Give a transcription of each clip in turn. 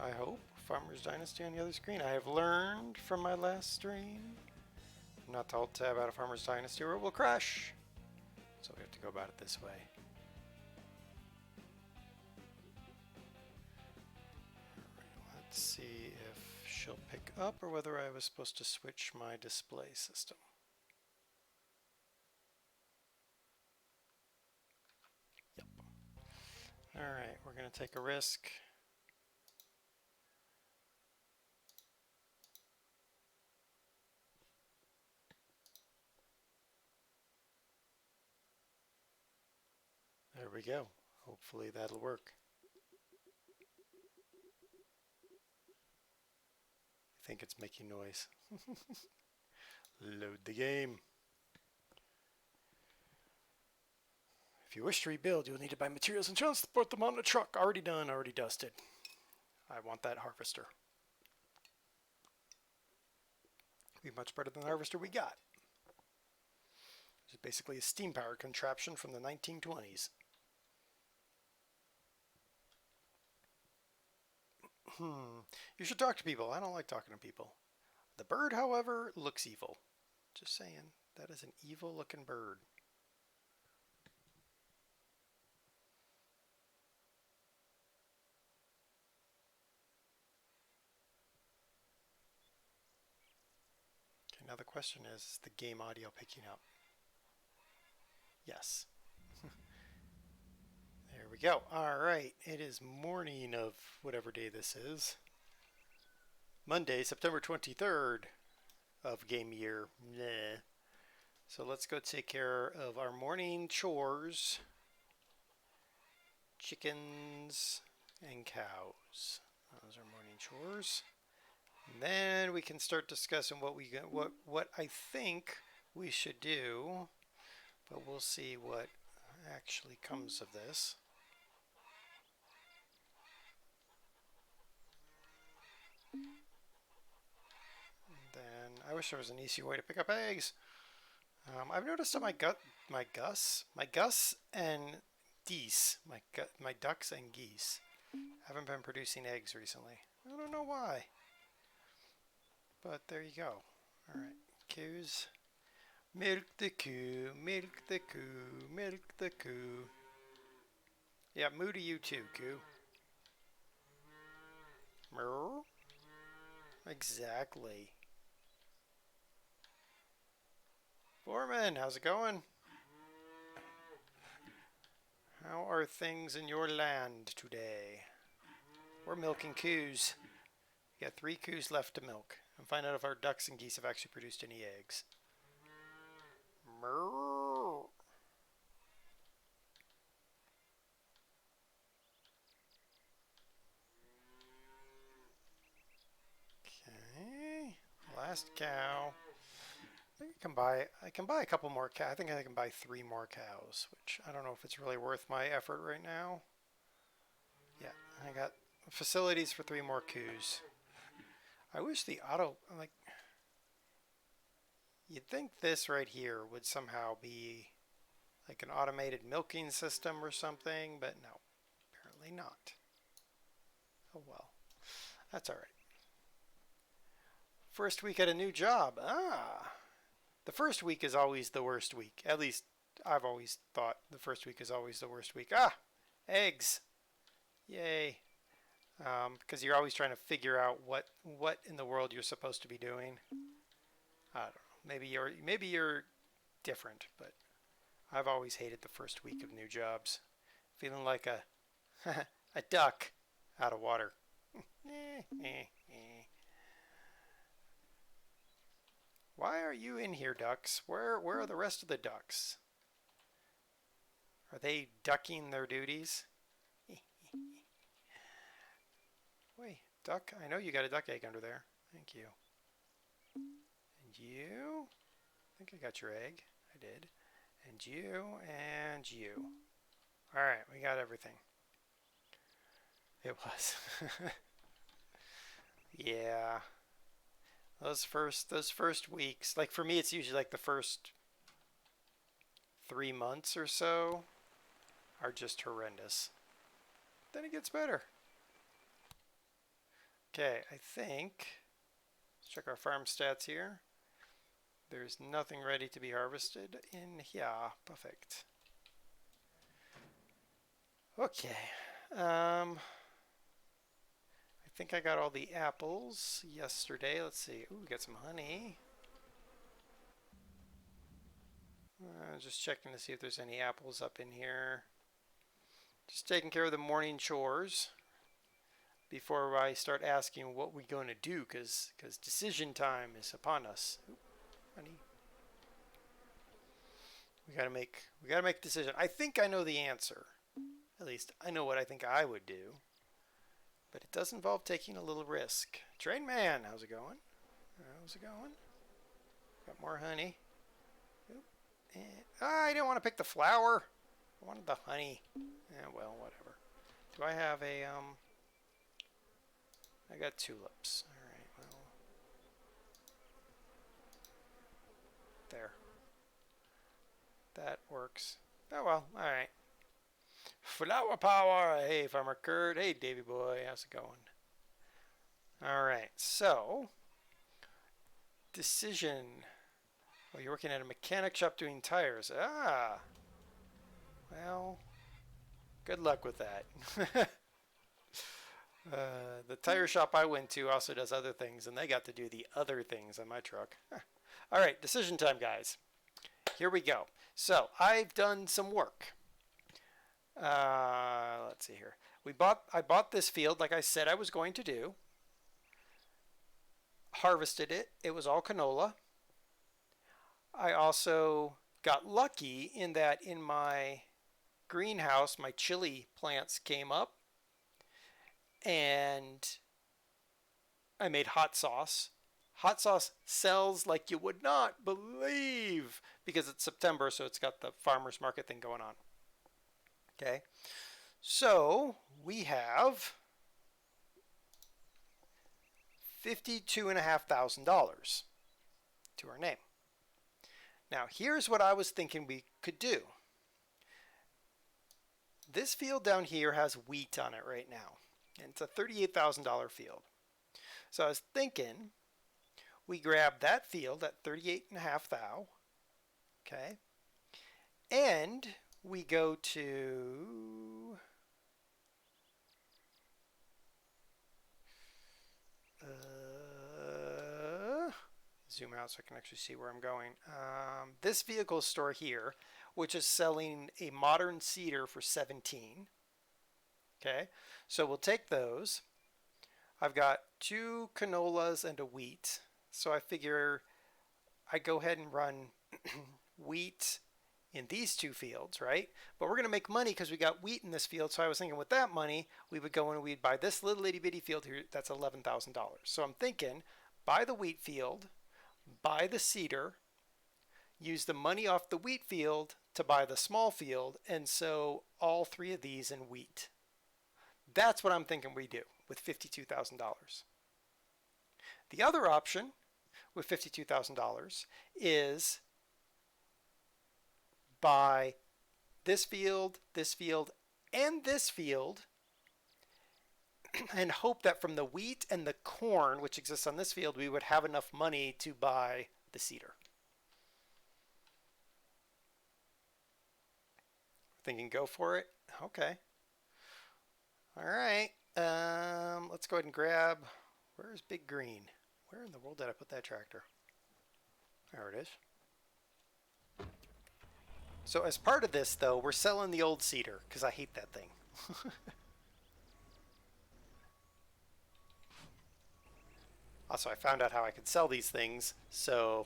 I hope. Farmer's Dynasty on the other screen. I have learned from my last stream not to alt-tab out of Farmer's Dynasty or it will crash. So we have to go about it this way. Alright, let's see if she'll pick up or whether I was supposed to switch my display system. Yep. Alright, we're going to take a risk. There we go. Hopefully that'll work. I think it's making noise. Load the game. If you wish to rebuild, you'll need to buy materials and transport them on a truck. Already done, already dusted. I want that harvester. Be much better than the harvester we got. It's basically a steam-powered contraption from the 1920s. You should talk to people. I don't like talking to people. The bird, however, looks evil. Just saying. That is an evil-looking bird. Okay, now the question is the game audio picking up? Yes. There we go. Alright, it is morning of whatever day this is. Monday, September 23rd of game year. Bleh. So let's go take care of our morning chores. Chickens and cows. Those are morning chores. And then we can start discussing what I think we should do. But we'll see what actually comes of this. And then I wish there was an easy way to pick up eggs. I've noticed that my Gus and geese, my ducks and geese, haven't been producing eggs recently. I don't know why. But there you go. All right, coos. Milk the coo, milk the coo, milk the coo. Yeah, moo to you too, coo. Moo. Exactly. Foreman, how's it going? How are things in your land today? We're milking coos. We got 3 coos left to milk. And find out if our ducks and geese have actually produced any eggs. Moo. Okay, last cow. I think I can buy a couple more cows. I think I can buy 3 more cows, which I don't know if it's really worth my effort right now. Yeah, I got facilities for 3 more coos. I wish the you'd think this right here would somehow be like an automated milking system or something, but no, apparently not. Oh well, that's alright. First week at a new job. The first week is always the worst week. At least I've always thought the first week is always the worst week. Eggs. Yay. Because you're always trying to figure out what in the world you're supposed to be doing. I don't know. Maybe you're different, but I've always hated the first week of new jobs. Feeling like a a duck out of water. Why are you in here, ducks? Where are the rest of the ducks? Are they ducking their duties? Wait, duck? I know you got a duck egg under there. Thank you. And you? I think I got your egg. I did. And you, and you. Alright, we got everything. It was. Yeah. Those first weeks, like for me it's usually like the first 3 months or so are just horrendous. Then it gets better. Okay, I think, let's check our farm stats here. There's nothing ready to be harvested in here. Perfect. Okay. I think I got all the apples yesterday. Let's see. Ooh, we got some honey. Just checking to see if there's any apples up in here. Just taking care of the morning chores before I start asking what we're going to do, because decision time is upon us. Ooh, honey. We gotta make a decision. I think I know the answer. At least I know what I think I would do. But it does involve taking a little risk. Train man, how's it going? How's it going? Got more honey. Oop. And, I didn't want to pick the flower. I wanted the honey. Yeah, well, whatever. Do I have a I got tulips. All right. Well, there. That works. Oh well. All right. Flower power. Hey, Farmer Kurt. Hey, Davy boy. How's it going? All right. So, decision. Well, you're working at a mechanic shop doing tires. Ah. Well, good luck with that. The tire shop I went to also does other things, and they got to do the other things on my truck. All right, decision time, guys. Here we go. So I've done some work. Let's see here. I bought this field like I said I was going to do. Harvested it. It was all canola. I also got lucky in that in my greenhouse, my chili plants came up, and I made hot sauce. Hot sauce sells like you would not believe because it's September, so it's got the farmer's market thing going on. Okay, so we have $52,500 to our name. Now, here's what I was thinking we could do. This field down here has wheat on it right now, and it's a $38,000 field. So I was thinking we grab that field at 38.5 thou, okay, and we go to zoom out so I can actually see where I'm going. This vehicle store here, which is selling a modern cedar for 17. Okay, so we'll take those. I've got 2 canolas and a wheat, so I figure I go ahead and run wheat in these 2 fields, right? But we're going to make money because we got wheat in this field, so I was thinking with that money, we would go and we'd buy this little itty bitty field here that's $11,000. So I'm thinking, buy the wheat field, buy the cedar, use the money off the wheat field to buy the small field, and sow all 3 of these in wheat. That's what I'm thinking we do with $52,000. The other option with $52,000 is buy this field, and this field, and hope that from the wheat and the corn, which exists on this field, we would have enough money to buy the cedar. Thinking go for it? Okay. All right. Let's go ahead and grab, where's Big Green? Where in the world did I put that tractor? There it is. So as part of this, though, we're selling the old cedar because I hate that thing. Also, I found out how I could sell these things, so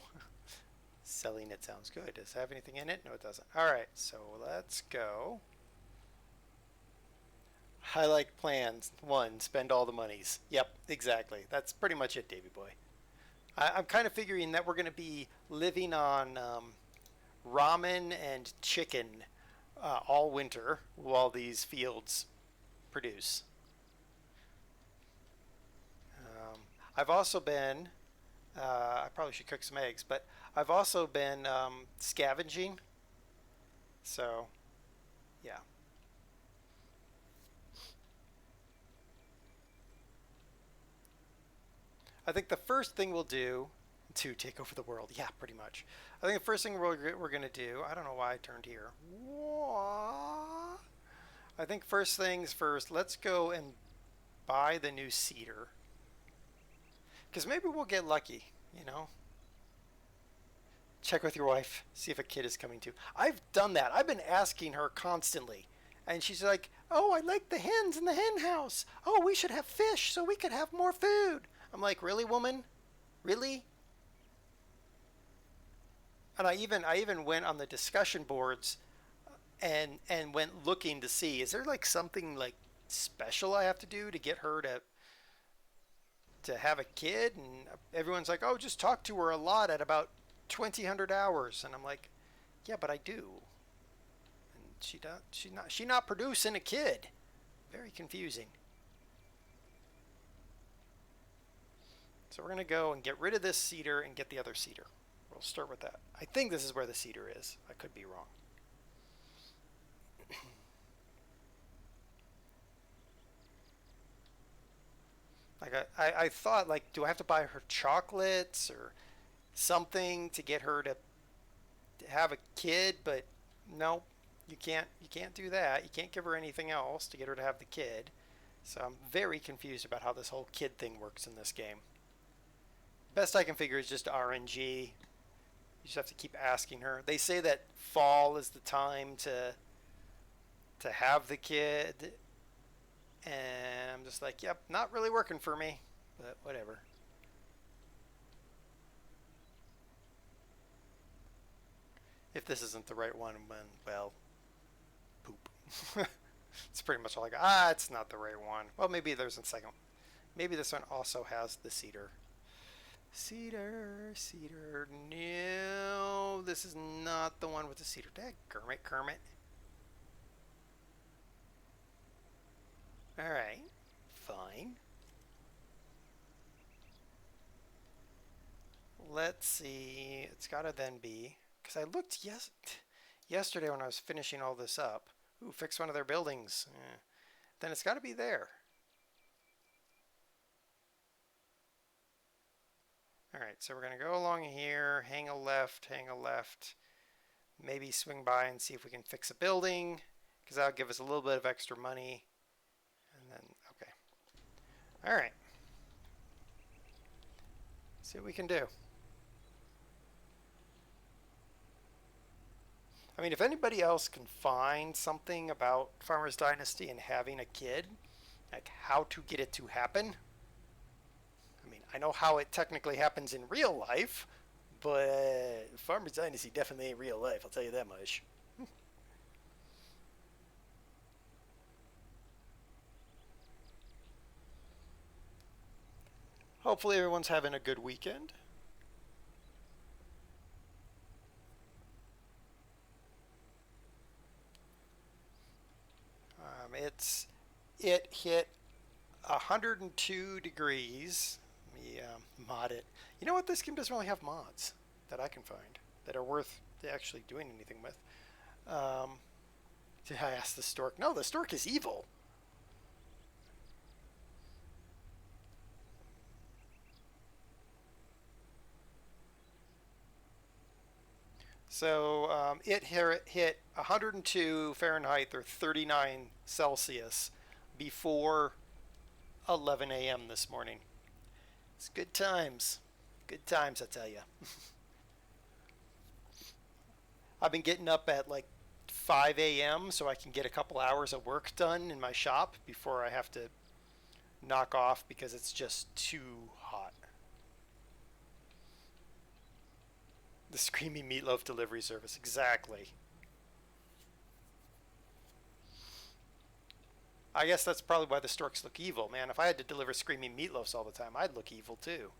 selling it sounds good. Does it have anything in it? No, it doesn't. All right, so let's go. I like plans. 1, spend all the monies. Yep, exactly. That's pretty much it, Davy boy. I'm kind of figuring that we're going to be living on ramen and chicken all winter while these fields produce. I've also been, I probably should cook some eggs, but I've also been scavenging. So, yeah. I think the first thing we'll do to take over the world. Yeah, pretty much. I think the first thing we're going to do, I don't know why I turned here. I think first things first, let's go and buy the new cedar. Because maybe we'll get lucky, you know? Check with your wife, see if a kid is coming too. I've done that. I've been asking her constantly. And she's like, oh, I like the hens in the hen house. Oh, we should have fish so we could have more food. I'm like, really, woman? Really? And I even went on the discussion boards and went looking to see, is there like something like special I have to do to get her to have a kid? And everyone's like, oh, just talk to her a lot at about 2000 hours. And I'm like, yeah, but I do. And she's not producing a kid. Very confusing. So we're gonna go and get rid of this cedar and get the other cedar. We'll start with that. I think this is where the cedar is. I could be wrong. Like I thought, like, do I have to buy her chocolates or something to get her to have a kid? But no, you can't do that. You can't give her anything else to get her to have the kid. So I'm very confused about how this whole kid thing works in this game. Best I can figure is just RNG. You just have to keep asking her. They say that fall is the time to have the kid, and I'm just like, yep, not really working for me, but whatever. If this isn't the right one, then, well, poop. It's pretty much all I got. Ah, it's not the right one. Well, maybe there's a second. Maybe this one also has the cedar. Cedar, cedar. No, this is not the one with the cedar. Dad, Kermit, Kermit. All right, fine. Let's see. It's gotta then be because I looked yesterday when I was finishing all this up. Ooh, fix one of their buildings. Then it's got to be there. All right, so we're gonna go along here, hang a left, maybe swing by and see if we can fix a building because that'll give us a little bit of extra money. And then, okay. All right. See what we can do. I mean, if anybody else can find something about Farmer's Dynasty and having a kid, like how to get it to happen. I mean, I know how it technically happens in real life, but Farmer's Dynasty definitely ain't real life, I'll tell you that much. Hopefully everyone's having a good weekend. It hit 102 degrees. Let me mod it. You know what? This game doesn't really have mods that I can find that are worth actually doing anything with. Um, did I ask the stork? No, the stork is evil. So it hit 102 Fahrenheit or 39 Celsius before 11 a.m. this morning. It's good times. Good times, I tell you. I've been getting up at like 5 a.m. so I can get a couple hours of work done in my shop before I have to knock off because it's just too hot. The screaming meatloaf delivery service, exactly. I guess that's probably why the storks look evil, man. If I had to deliver screaming meatloafs all the time, I'd look evil too.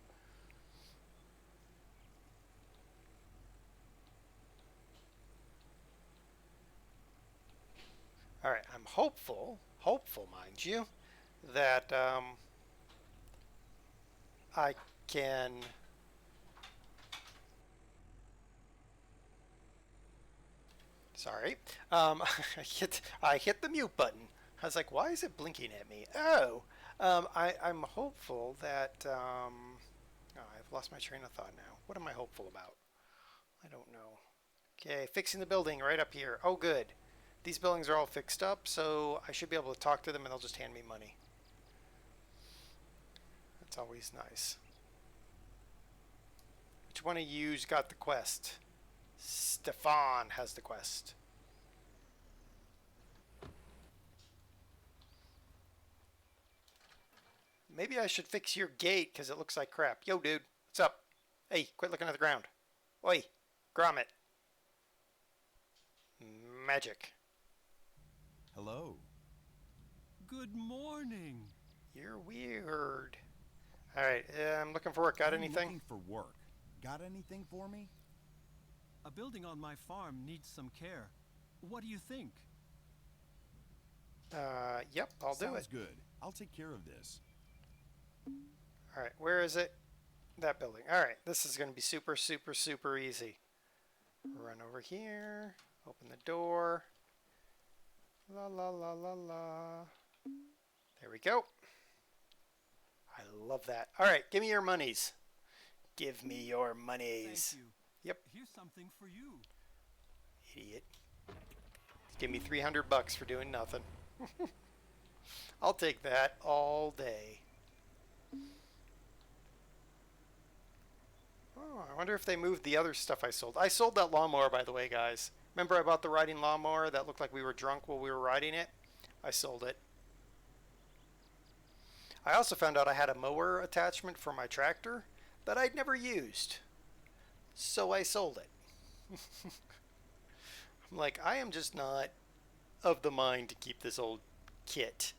All right, I'm hopeful, mind you, that I can. Sorry, I hit the mute button. I was like, why is it blinking at me? Oh, I'm hopeful that Oh, I've lost my train of thought now. What am I hopeful about? I don't know. Okay, fixing the building right up here. Oh, good. These buildings are all fixed up, so I should be able to talk to them and they'll just hand me money. That's always nice. Which one of you's got the quest? Stefan has the quest. Maybe I should fix your gate because it looks like crap. Yo, dude. What's up? Hey, quit looking at the ground. Oi, grommet. Magic. Hello. Good morning. You're weird. All right, I'm looking for work. Got anything? Looking for work. Got anything for me? A building on my farm needs some care. What do you think? Yep, I'll do it. Sounds good. I'll take care of this. All right, where is it? That building. All right, this is going to be super, super, super easy. Run over here. Open the door. La la la la la. There we go. I love that. All right, give me your monies. Give me your monies. Thank you. Yep. Here's something for you. Idiot. Give me $300 for doing nothing. I'll take that all day. Oh, I wonder if they moved the other stuff I sold. I sold that lawnmower, by the way, guys. Remember I bought the riding lawnmower that looked like we were drunk while we were riding it? I sold it. I also found out I had a mower attachment for my tractor that I'd never used. So I sold it. I'm like, I am just not of the mind to keep this old kit.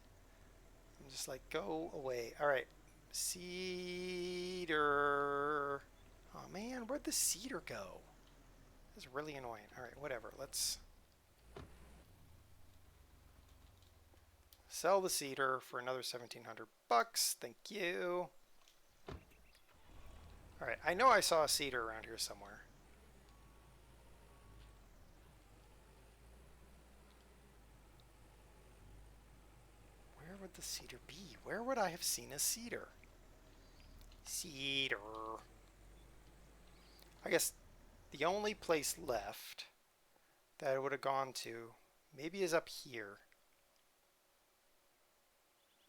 I'm just like, go away. All right. Cedar. Oh man, where'd the cedar go? That's really annoying. All right, whatever. Let's sell the cedar for another $1,700. Thank you. All right, I know I saw a cedar around here somewhere. Where would the cedar be? Where would I have seen a cedar? Cedar. I guess the only place left that I would have gone to maybe is up here.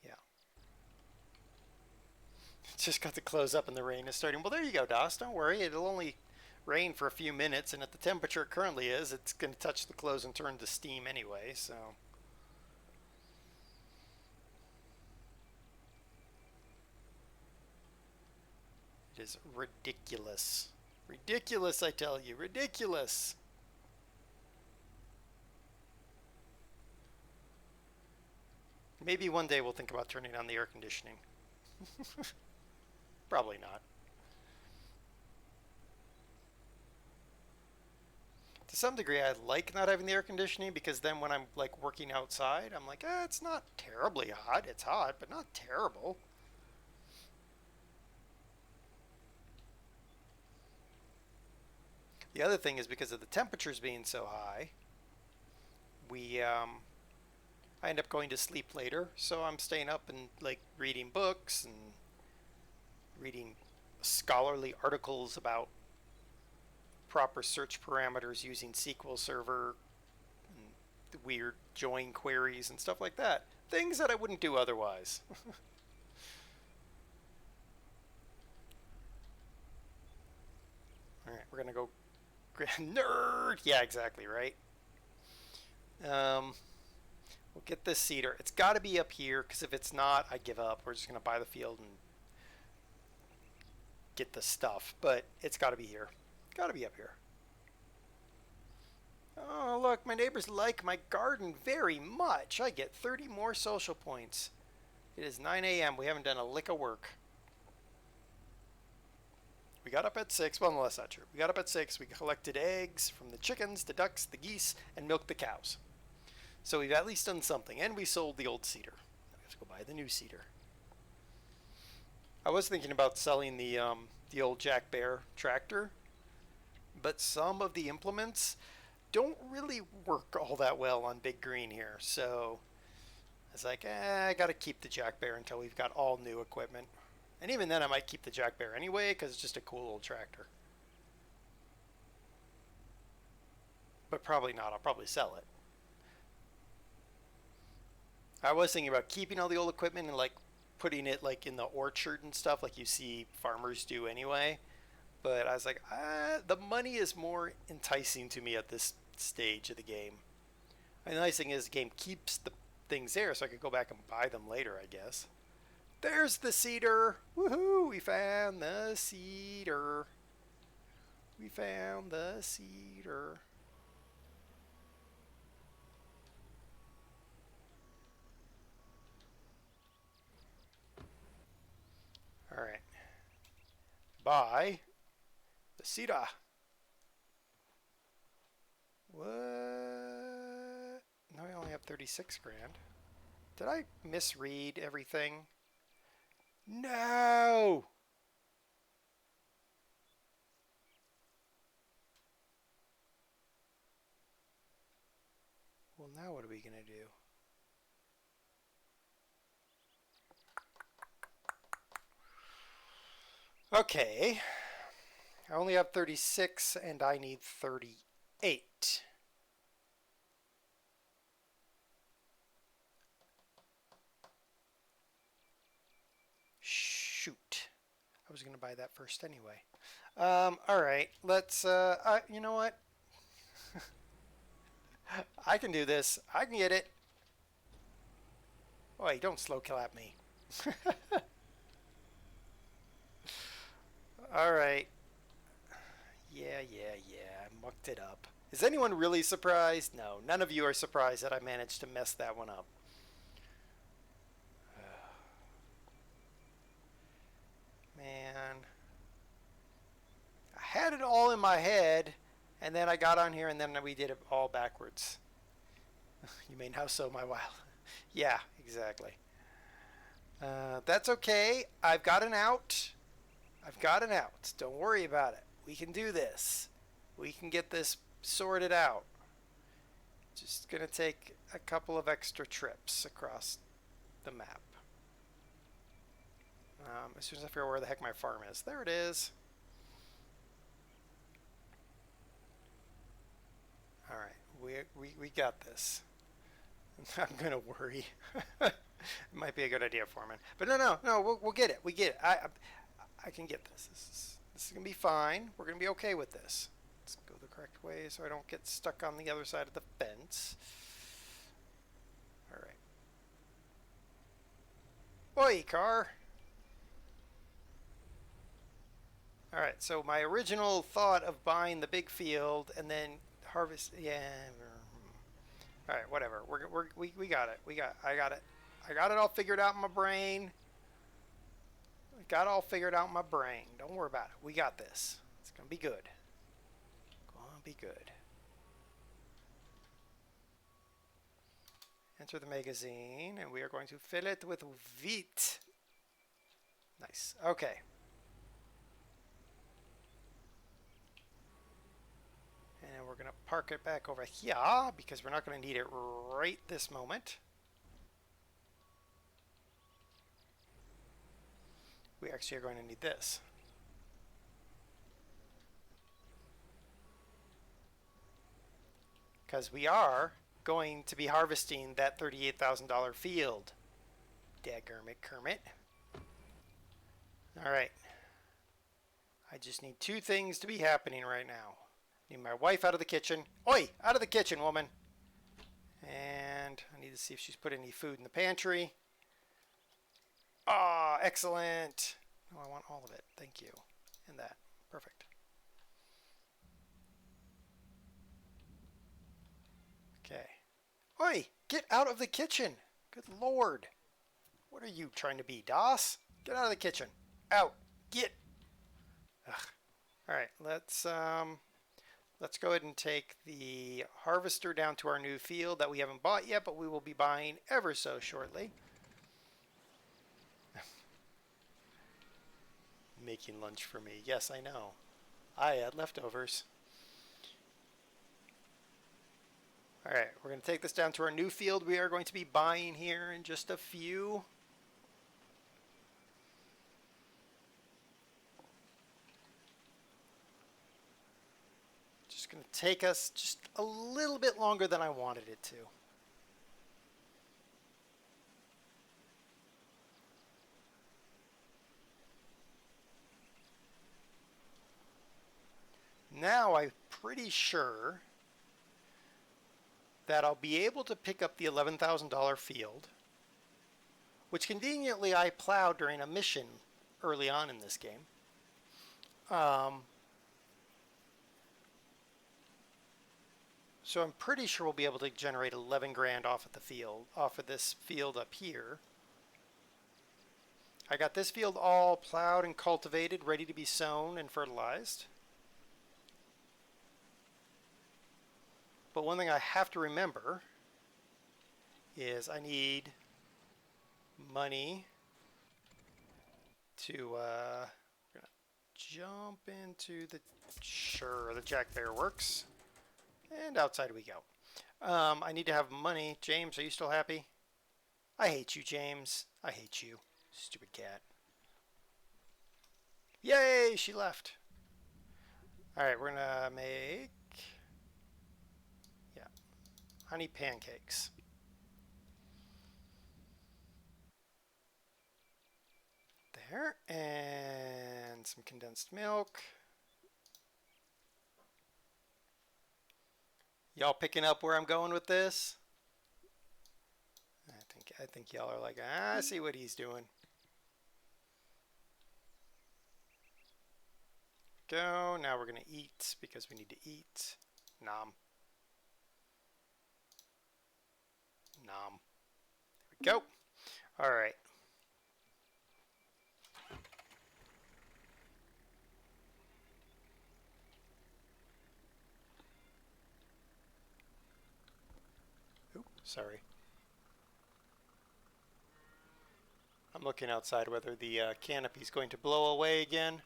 Yeah. Just got to close up and the rain is starting. Well, there you go, Dos. Don't worry. It'll only rain for a few minutes, and at the temperature it currently is, it's going to touch the clothes and turn to steam anyway, so. It is ridiculous. Ridiculous, I tell you. Ridiculous. Maybe one day we'll think about turning on the air conditioning. Probably not. To some degree, I like not having the air conditioning because then when I'm like working outside, I'm like, it's not terribly hot. It's hot, but not terrible. The other thing is because of the temperatures being so high, I end up going to sleep later, so I'm staying up and like reading books and reading scholarly articles about proper search parameters using SQL Server and the weird join queries and stuff like that. Things that I wouldn't do otherwise. All right, we're gonna go nerd. Yeah, exactly right. We'll get this cedar. It's got to be up here because if it's not, I give up. We're just gonna buy the field and get the stuff. But it's got to be here. Got to be up here. Oh, look, my neighbors like my garden very much. I get 30 more social points. It is 9 a.m. We haven't done a lick of work. We got up at 6. Well, no, that's not true. We got up at 6. We collected eggs from the chickens, the ducks, the geese, and milked the cows. So we've at least done something. And we sold the old cedar. We have to go buy the new cedar. I was thinking about selling the old Jack Bear tractor. But some of the implements don't really work all that well on Big Green here. So I was like, I got to keep the Jack Bear until we've got all new equipment. And even then I might keep the Jack Bear anyway because it's just a cool old tractor. But probably not. I'll probably sell it. I was thinking about keeping all the old equipment and like putting it like in the orchard and stuff like you see farmers do anyway. But I was like, the money is more enticing to me at this stage of the game. And the nice thing is the game keeps the things there so I could go back and buy them later, I guess. There's the cedar. Woohoo! We found the cedar. We found the cedar. Alright. Buy the cedar. What? No, I only have 36 grand. Did I misread everything? No! Well, now what are we going to do? Okay. I only have 36 and I need 38. Shoot. I was going to buy that first anyway. All right. Let's, you know what? I can do this. I can get it. Oi, don't slow clap me. All right. Yeah. I mucked it up. Is anyone really surprised? No, none of you are surprised that I managed to mess that one up. Man. I had it all in my head, and then I got on here, and then we did it all backwards. You may now sow my wild. Yeah, exactly. That's okay. I've got an out. I've got an out. Don't worry about it. We can do this. We can get this sorted out. Just gonna take a couple of extra trips across the map. As soon as I figure out where the heck my farm is. There it is. Alright, we got this. I'm gonna worry. It might be a good idea, Foreman. But no, we'll get it. We get it. I can get this. This is gonna be fine. We're gonna be okay with this. Let's go the correct way so I don't get stuck on the other side of the fence. Alright. Oi, car! Alright, so my original thought of buying the big field and then harvest, yeah. Alright, whatever. We got it. I got it. I got it all figured out in my brain. I got it all figured out in my brain. Don't worry about it. We got this. It's gonna be good. Gonna be good. Enter the magazine, and we are going to fill it with wheat. Nice. Okay. And we're going to park it back over here because we're not going to need it right this moment. We actually are going to need this. Because we are going to be harvesting that $38,000 field. Daggermit Kermit. Alright. I just need two things to be happening right now. Need my wife out of the kitchen. Oi! Out of the kitchen, woman! And I need to see if she's put any food in the pantry. Ah, excellent! No, I want all of it. Thank you. And that. Perfect. Okay. Oi! Get out of the kitchen! Good lord! What are you trying to be, DOS? Get out of the kitchen. Out! Get! Ugh. Alright, let's go ahead and take the harvester down to our new field that we haven't bought yet, but we will be buying ever so shortly. Making lunch for me. Yes, I know. I had leftovers. Alright, we're going to take this down to our new field we are going to be buying here in just a few. going to take us just a little bit longer than I wanted it to. Now I'm pretty sure that I'll be able to pick up the $11,000 field, which conveniently I plowed during a mission early on in this game. So I'm pretty sure we'll be able to generate 11 grand off of the field, off of this field up here. I got this field all plowed and cultivated, ready to be sown and fertilized. But one thing I have to remember is I need money to jump into the, sure, the Jack Bear works. And outside we go. I need to have money. James, are you still happy? I hate you, James. I hate you. Stupid cat. Yay, she left. Alright, we're gonna make, yeah, honey pancakes. There, and some condensed milk. Y'all picking up where I'm going with this? I think y'all are like, I see what he's doing. Go. Now we're gonna eat because we need to eat. Nom. Nom. There we go. All right. Oops, sorry. I'm looking outside whether the canopy is going to blow away again.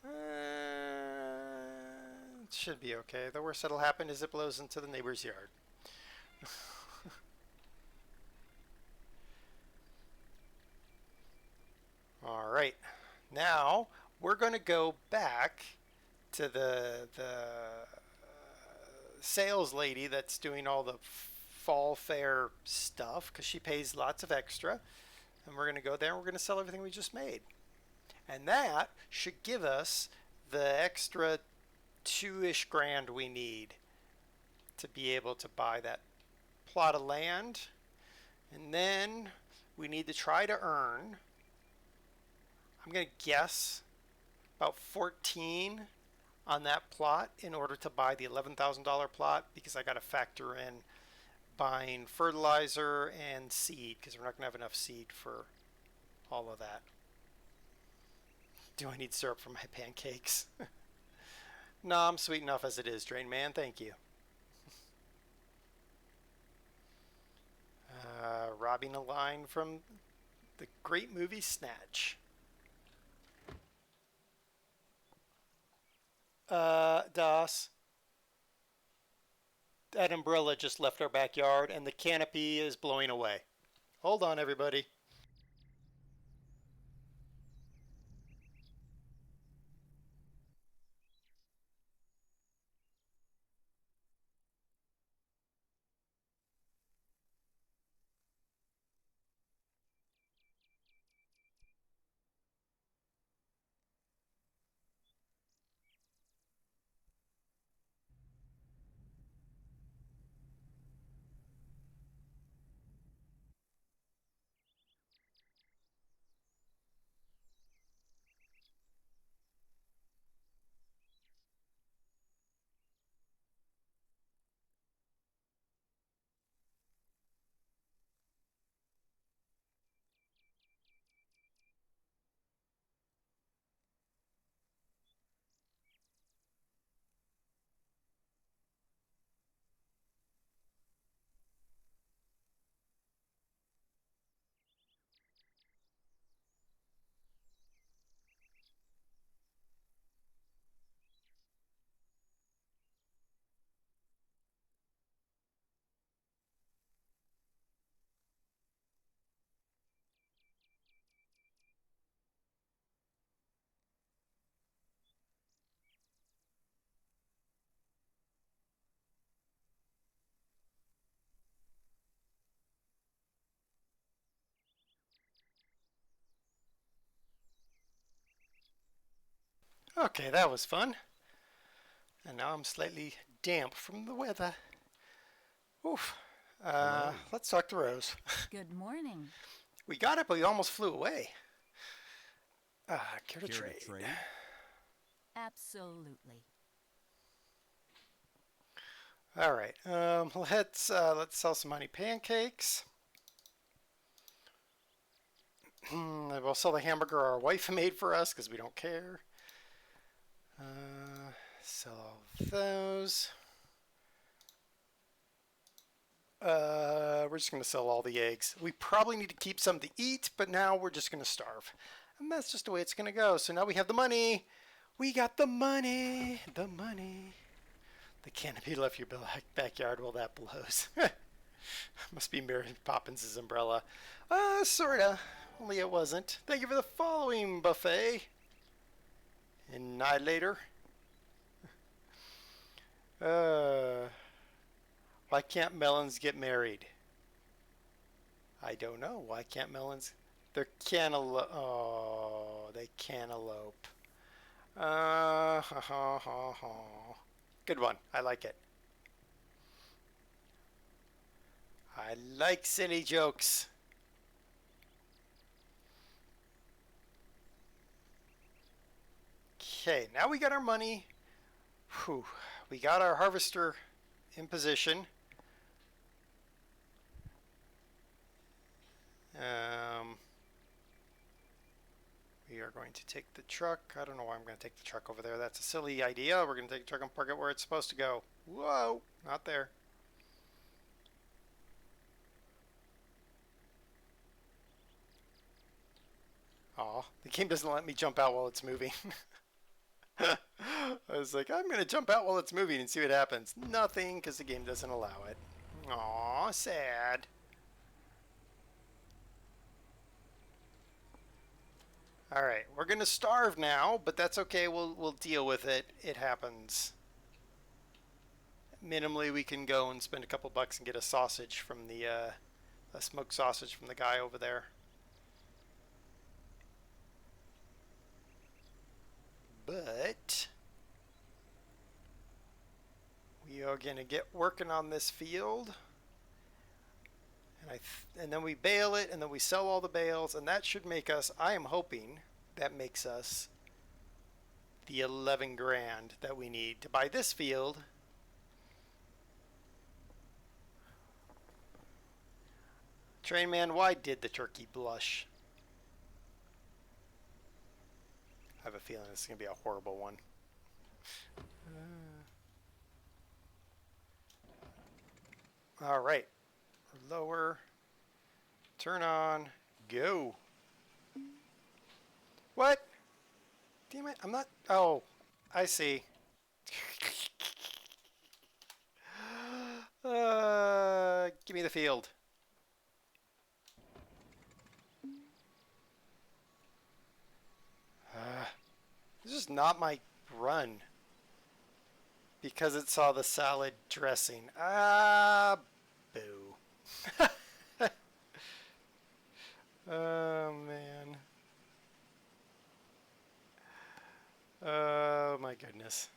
It should be okay. The worst that'll happen is it blows into the neighbor's yard. All right. Now we're going to go back to the sales lady that's doing all the fall fair stuff because she pays lots of extra. And we're going to go there and we're going to sell everything we just made. And that should give us the extra 2-ish grand we need to be able to buy that plot of land. And then we need to try to earn, I'm going to guess, about 14 on that plot in order to buy the $11,000 plot, because I got to factor in buying fertilizer and seed because we're not going to have enough seed for all of that. Do I need syrup for my pancakes? No, I'm sweet enough as it is, Drain Man. Thank you. Robbing a line from the great movie Snatch. Das. That umbrella just left our backyard and the canopy is blowing away. Hold on, everybody. Okay, that was fun. And now I'm slightly damp from the weather. Oof. Hello. Let's talk to Rose. Good morning. We got it, but we almost flew away. Care to Care trade? to trade? Absolutely. All right. Let's sell some honey pancakes. We'll sell the hamburger our wife made for us because we don't care. Sell all of those. We're just going to sell all the eggs. We probably need to keep some to eat, but now we're just going to starve. And that's just the way it's going to go. So now we have the money. We got the money. The money. The canopy left your backyard while that blows. Must be Mary Poppins' umbrella. Sorta. Only it wasn't. Thank you for the following, buffet. Annihilator. Why can't melons get married? I don't know. Why can't melons? They're cantaloupe. Oh, they cantaloupe. Good one. I like it. I like silly jokes. Okay, now we got our money. Whew. We got our harvester in position. We are going to take the truck. I don't know why I'm going to take the truck over there. That's a silly idea. We're going to take the truck and park it where it's supposed to go. Whoa, not there. Aw, the game doesn't let me jump out while it's moving. I was like, I'm going to jump out while it's moving and see what happens. Nothing, because the game doesn't allow it. Aw, sad. All right, we're gonna starve now, but that's okay. We'll deal with it. It happens. Minimally, we can go and spend a couple bucks and get a sausage from the a smoked sausage from the guy over there. But we are gonna get working on this field. And then we bale it, and then we sell all the bales, and that should make us, I am hoping, that makes us the 11 grand that we need to buy this field. Train man, why did the turkey blush? I have a feeling this is going to be a horrible one. All right. Lower, turn on, go. What? Damn it, I'm not, oh, I see. Give me the field. This is not my run. Because it saw the salad dressing. Boo. Oh man. Oh my goodness.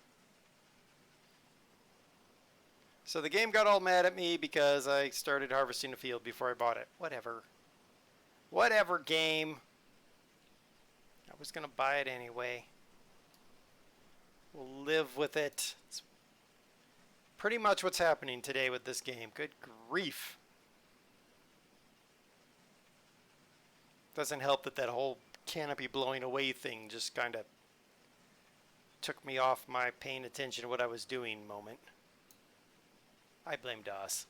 So the game got all mad at me because I started harvesting a field before I bought it. Whatever. Whatever, game. I was gonna buy it anyway. We'll live with it. It's pretty much what's happening today with this game. Good grief. Doesn't help that that whole canopy blowing away thing just kind of took me off my paying attention to what I was doing moment. I blame DOS.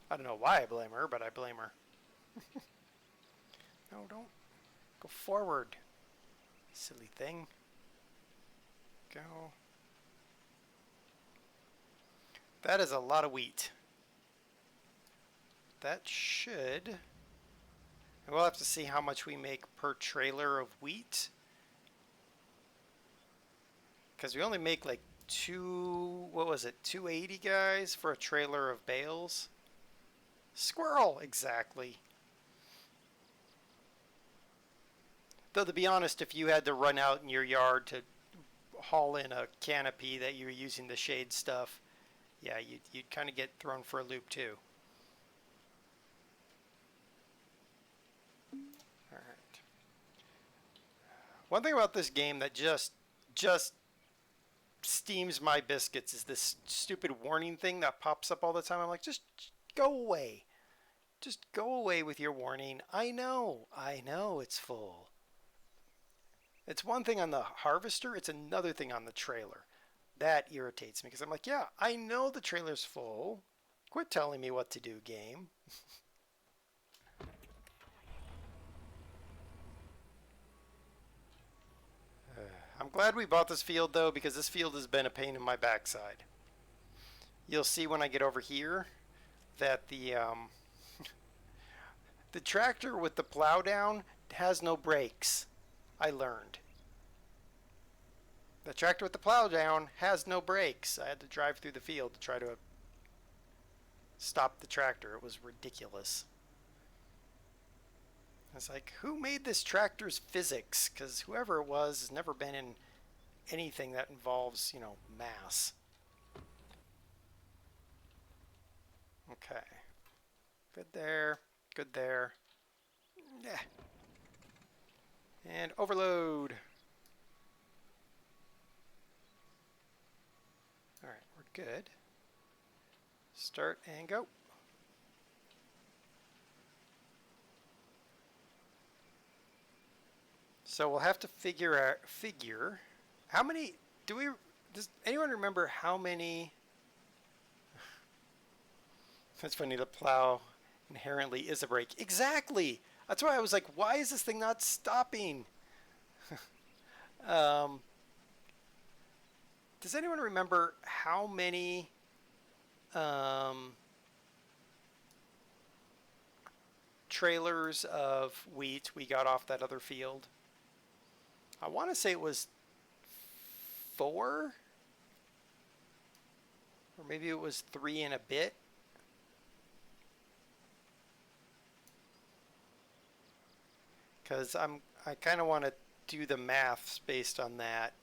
I don't know why I blame her, but I blame her. No, don't. Go forward. Silly thing. Go. That is a lot of wheat. That should... We'll have to see how much we make per trailer of wheat. Because we only make like what was it, 280 guys for a trailer of bales? Squirrel, exactly. Though to be honest, if you had to run out in your yard to haul in a canopy that you're using the shade stuff, yeah, you'd kind of get thrown for a loop too. All right. One thing about this game that just steams my biscuits is this stupid warning thing that pops up all the time. I'm like, just go away. Just go away with your warning. I know it's full. It's one thing on the harvester, it's another thing on the trailer. That irritates me because I'm like, yeah, I know the trailer's full. Quit telling me what to do, game. I'm glad we bought this field though, because this field has been a pain in my backside. You'll see when I get over here that the the tractor with the plow down has no brakes. I learned. The tractor with the plow down has no brakes. I had to drive through the field to try to stop the tractor. It was ridiculous. It's like, who made this tractor's physics? Because whoever it was has never been in anything that involves, you know, mass. Okay. Good there. Good there. Yeah. And overload. Alright, we're good. Start and go. So we'll have to figure how many does anyone remember how many? That's funny, the plow inherently is a brake. Exactly. That's why I was like, why is this thing not stopping? Does anyone remember how many trailers of wheat we got off that other field? I want to say it was 4, or maybe it was 3 and a bit. Because I kind of want to do the maths based on that.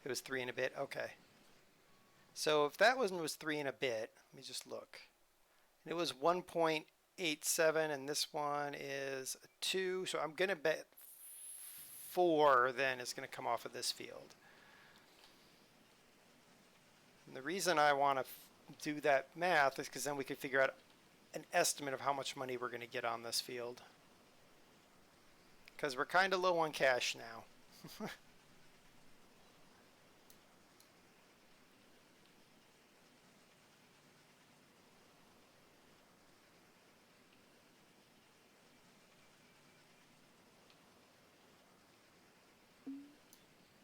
It was 3 and a bit. Okay. So if that one was 3 and a bit, let me just look. It was 1.87, and this one is 2. So I'm gonna bet 4 then is going to come off of this field. And the reason I want to do that math is because then we could figure out an estimate of how much money we're going to get on this field. Because we're kind of low on cash now.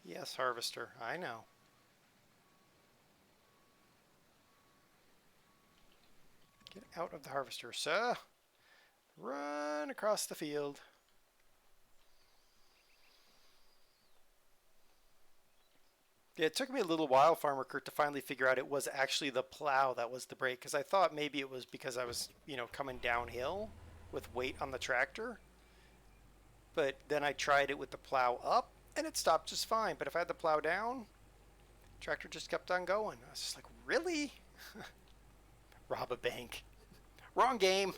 Yes, harvester. I know. Get out of the harvester, sir. Run across the field. Yeah, it took me a little while, Farmer Kurt, to finally figure out it was actually the plow that was the brake, because I thought maybe it was because I was, you know, coming downhill with weight on the tractor. But then I tried it with the plow up, and it stopped just fine. But if I had the plow down, tractor just kept on going. I was just like, really? Rob a bank. Wrong game.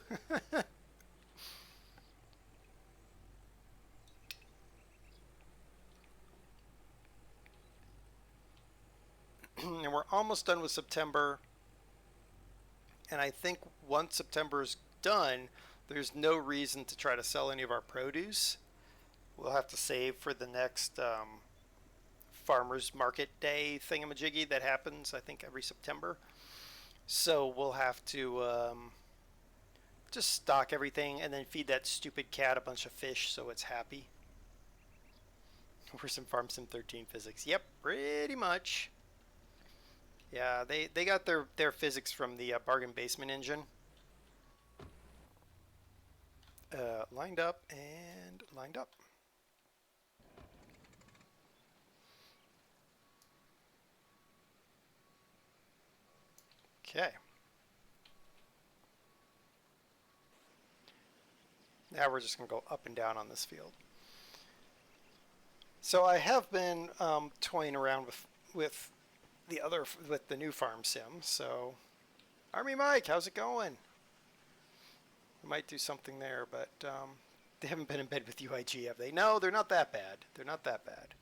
And we're almost done with September. And I think once September is done, there's no reason to try to sell any of our produce. We'll have to save for the next farmers market day thingamajiggy that happens, I think, every September. So we'll have to just stock everything and then feed that stupid cat a bunch of fish so it's happy. We're some Farm Sim 13 physics. Yep, pretty much. Yeah, they got their physics from the bargain basement engine. Lined up and lined up. Okay. Now we're just going to go up and down on this field. So I have been toying around with the new farm sim. So Army Mike, how's it going? We might do something there, but they haven't been in bed with UIG, have they? No, they're not that bad. They're not that bad.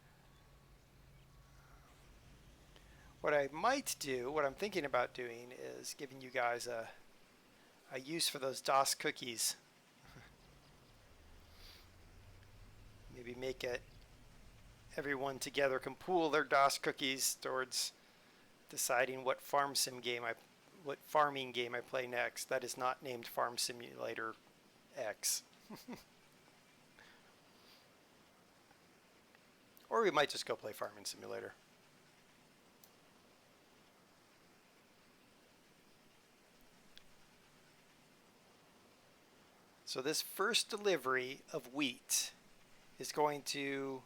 What I might do, what I'm thinking about doing, is giving you guys a use for those DOS cookies. Maybe make it everyone together can pool their DOS cookies towards deciding what what farming game I play next. That is not named Farm Simulator X. Or we might just go play Farming Simulator. So this first delivery of wheat is going to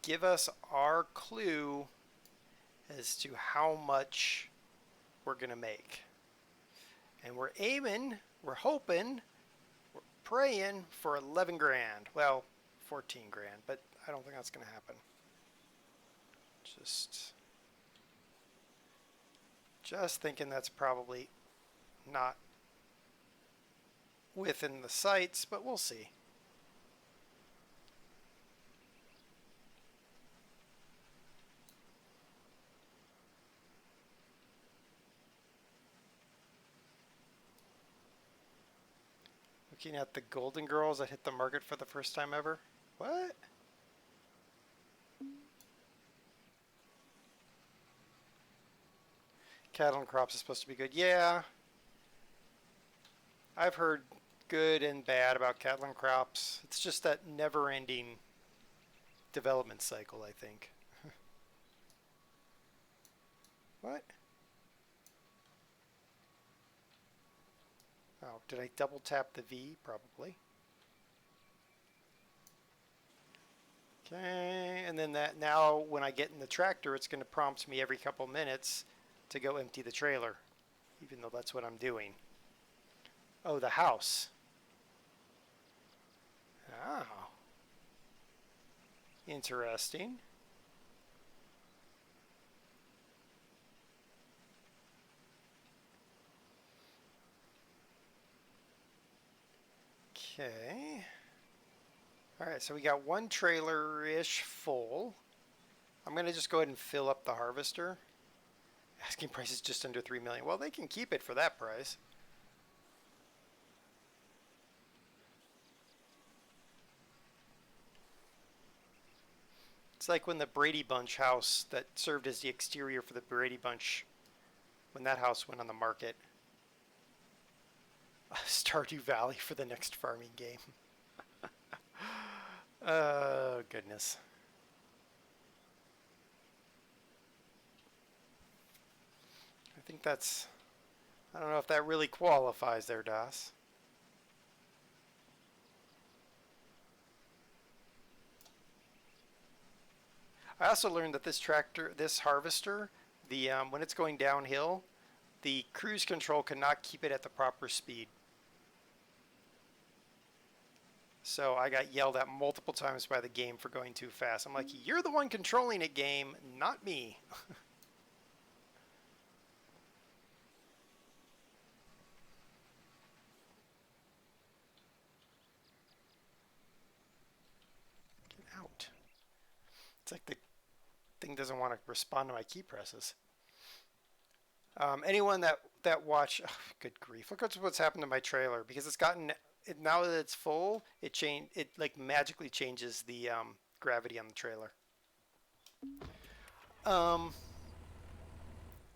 give us our clue as to how much we're going to make. And we're aiming, we're hoping, we're praying for 11 grand. Well, 14 grand, but I don't think that's going to happen. Just thinking that's probably not within the sights, but we'll see. Looking at the Golden Girls that hit the market for the first time ever. What? Cattle and crops is supposed to be good. Yeah. I've heard good and bad about cattle and crops. It's just that never-ending development cycle, I think. What? Oh, did I double tap the V? Probably. Okay, and then that now when I get in the tractor, it's going to prompt me every couple minutes to go empty the trailer, even though that's what I'm doing. Oh, the house. Oh. Interesting. Okay. All right, so we got one trailer-ish full. I'm going to just go ahead and fill up the harvester. Asking price is just under $3 million. Well, they can keep it for that price. It's like when the Brady Bunch house that served as the exterior for the Brady Bunch, when that house went on the market. Stardew Valley for the next farming game. Oh, goodness. I think that's... I don't know if that really qualifies there, DOS. I also learned that this harvester, when it's going downhill, the cruise control cannot keep it at the proper speed. So I got yelled at multiple times by the game for going too fast. I'm like, you're the one controlling it, game, not me. Get out. It's like the thing doesn't want to respond to my key presses. Anyone that watch, oh, good grief, look at what's happened to my trailer, because it's gotten, now that it's full, it like magically changes the gravity on the trailer.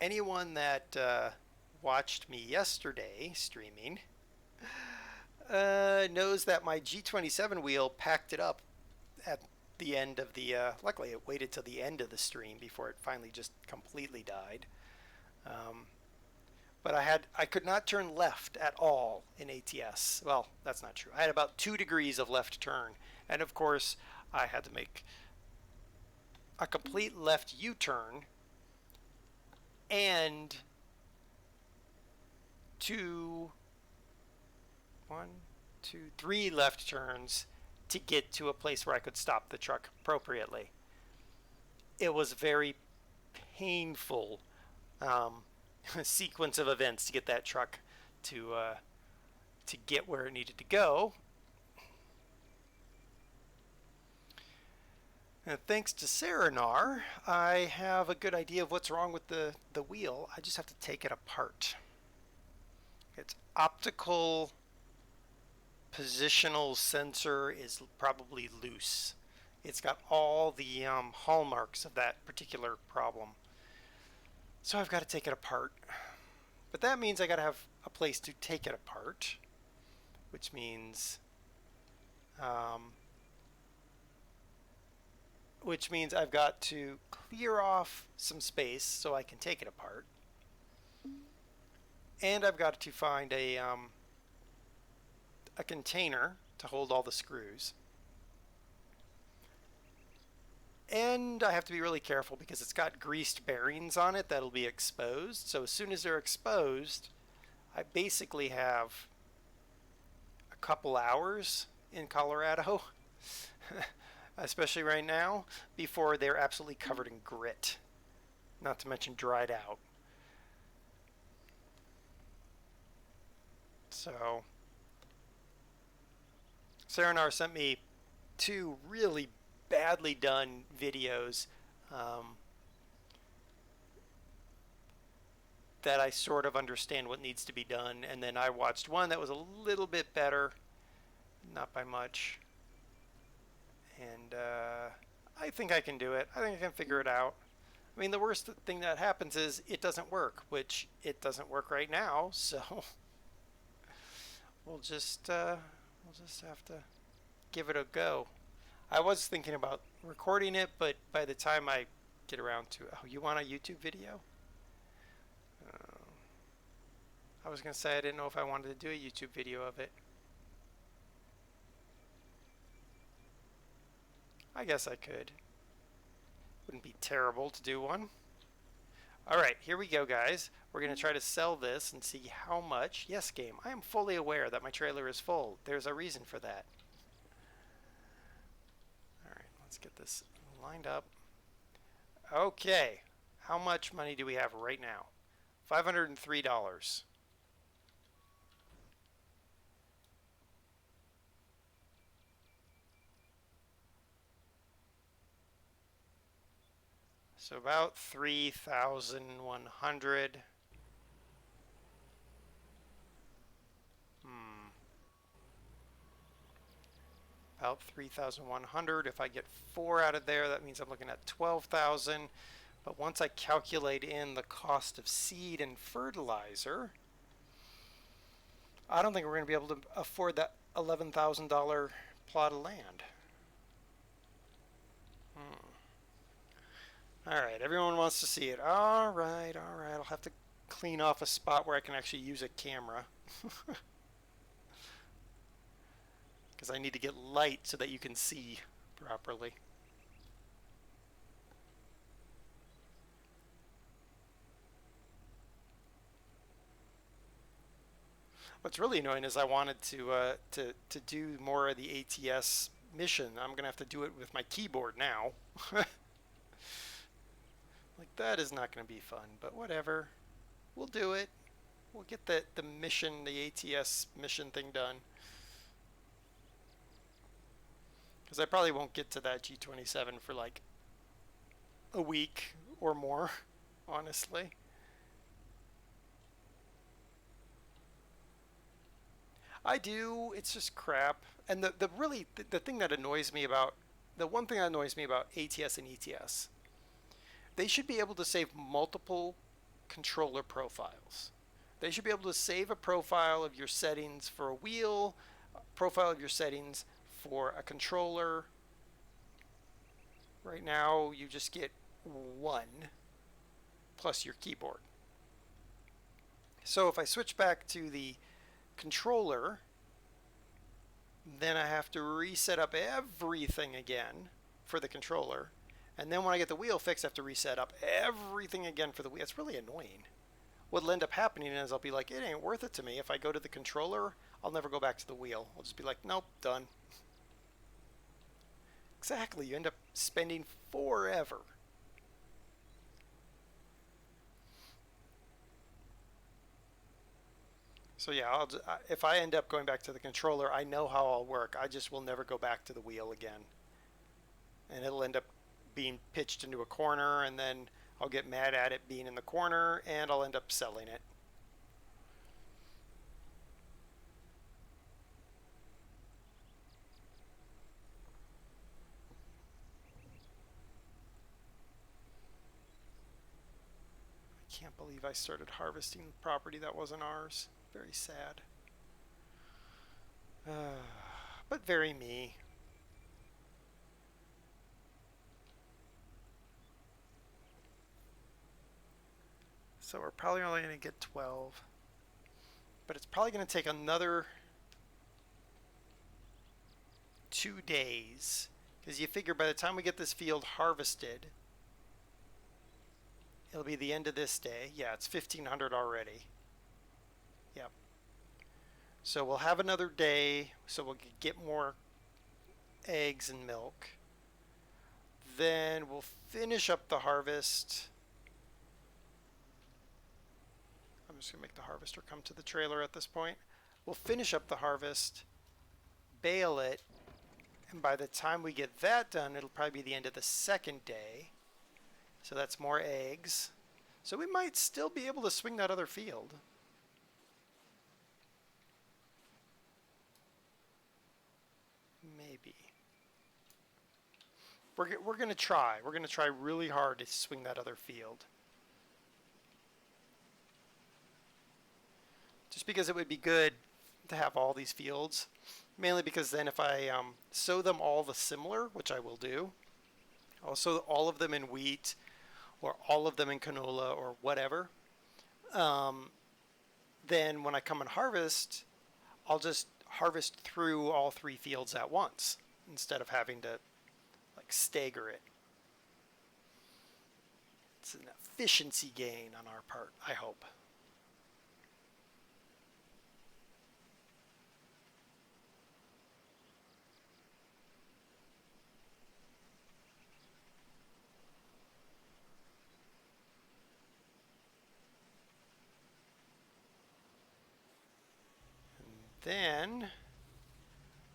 Anyone that watched me yesterday streaming knows that my G27 wheel packed it up at the end of the, luckily it waited till the end of the stream before it finally just completely died. But I could not turn left at all in ATS. Well, that's not true. I had about 2 degrees of left turn. And of course, I had to make a complete left U-turn and 2, 1, 3 left turns to get to a place where I could stop the truck appropriately. It was very painful sequence of events to get that truck to get where it needed to go. And thanks to Serenar, I have a good idea of what's wrong with the wheel. I just have to take it apart. Its optical positional sensor is probably loose. It's got all the hallmarks of that particular problem. So I've got to take it apart. But that means I got to have a place to take it apart, which means I've got to clear off some space so I can take it apart. And I've got to find a container to hold all the screws. And I have to be really careful because it's got greased bearings on it that'll be exposed. So as soon as they're exposed, I basically have a couple hours in Colorado, especially right now, before they're absolutely covered in grit, not to mention dried out. So Serenar sent me 2 really badly done videos that I sort of understand what needs to be done, and then I watched one that was a little bit better, not by much, and I think I can do it. I think I can figure it out. I mean, the worst thing that happens is it doesn't work, which it doesn't work right now, so we'll just have to give it a go. I was thinking about recording it, but by the time I get around to it, oh, you want a YouTube video? I was going to say I didn't know if I wanted to do a YouTube video of it. I guess I could. Wouldn't be terrible to do one. Alright, here we go, guys. We're going to try to sell this and see how much. Yes, game, I am fully aware that my trailer is full. There's a reason for that. Let's get this lined up. Okay, how much money do we have right now? $503. So about 3,100. About 3,100. If I get 4 out of there, that means I'm looking at 12,000. But once I calculate in the cost of seed and fertilizer, I don't think we're going to be able to afford that $11,000 plot of land. Alright, everyone wants to see it. Alright, I'll have to clean off a spot where I can actually use a camera. Because I need to get light so that you can see properly. What's really annoying is I wanted to do more of the ATS mission. I'm gonna have to do it with my keyboard now. Like, that is not gonna be fun, but whatever. We'll do it. We'll get the mission, the ATS mission thing done. Because I probably won't get to that G27 for like a week or more, honestly. I do, it's just crap. And the thing that annoys me about, the one thing that annoys me about ATS and ETS, they should be able to save multiple controller profiles. They should be able to save a profile of your settings for a wheel, a profile of your settings for a controller. Right now you just get 1 plus your keyboard. So if I switch back to the controller, then I have to reset up everything again for the controller, and then when I get the wheel fixed I have to reset up everything again for the wheel. It's really annoying. What'll end up happening is I'll be like, it ain't worth it to me. If I go to the controller, I'll never go back to the wheel. I'll just be like, nope, done. Exactly, you end up spending forever. So yeah, if I end up going back to the controller, I know how I'll work. I just will never go back to the wheel again. And it'll end up being pitched into a corner, and then I'll get mad at it being in the corner, and I'll end up selling it. I can't believe I started harvesting property that wasn't ours. Very sad. But very me. So we're probably only going to get 12. But it's probably going to take another 2 days. Because you figure by the time we get this field harvested, it'll be the end of this day. Yeah, it's 1500 already. Yep. So we'll have another day, so we'll get more eggs and milk. Then we'll finish up the harvest. I'm just going to make the harvester come to the trailer at this point. We'll finish up the harvest, bale it, and by the time we get that done, it'll probably be the end of the second day. So that's more eggs. So we might still be able to swing that other field. Maybe. We're going to try. We're going to try really hard to swing that other field. Just because it would be good to have all these fields. Mainly because then if I sow them all the similar, which I will do, I'll sow all of them in wheat or all of them in canola or whatever. Then when I come and harvest, I'll just harvest through all 3 fields at once instead of having to like stagger it. It's an efficiency gain on our part, I hope. Then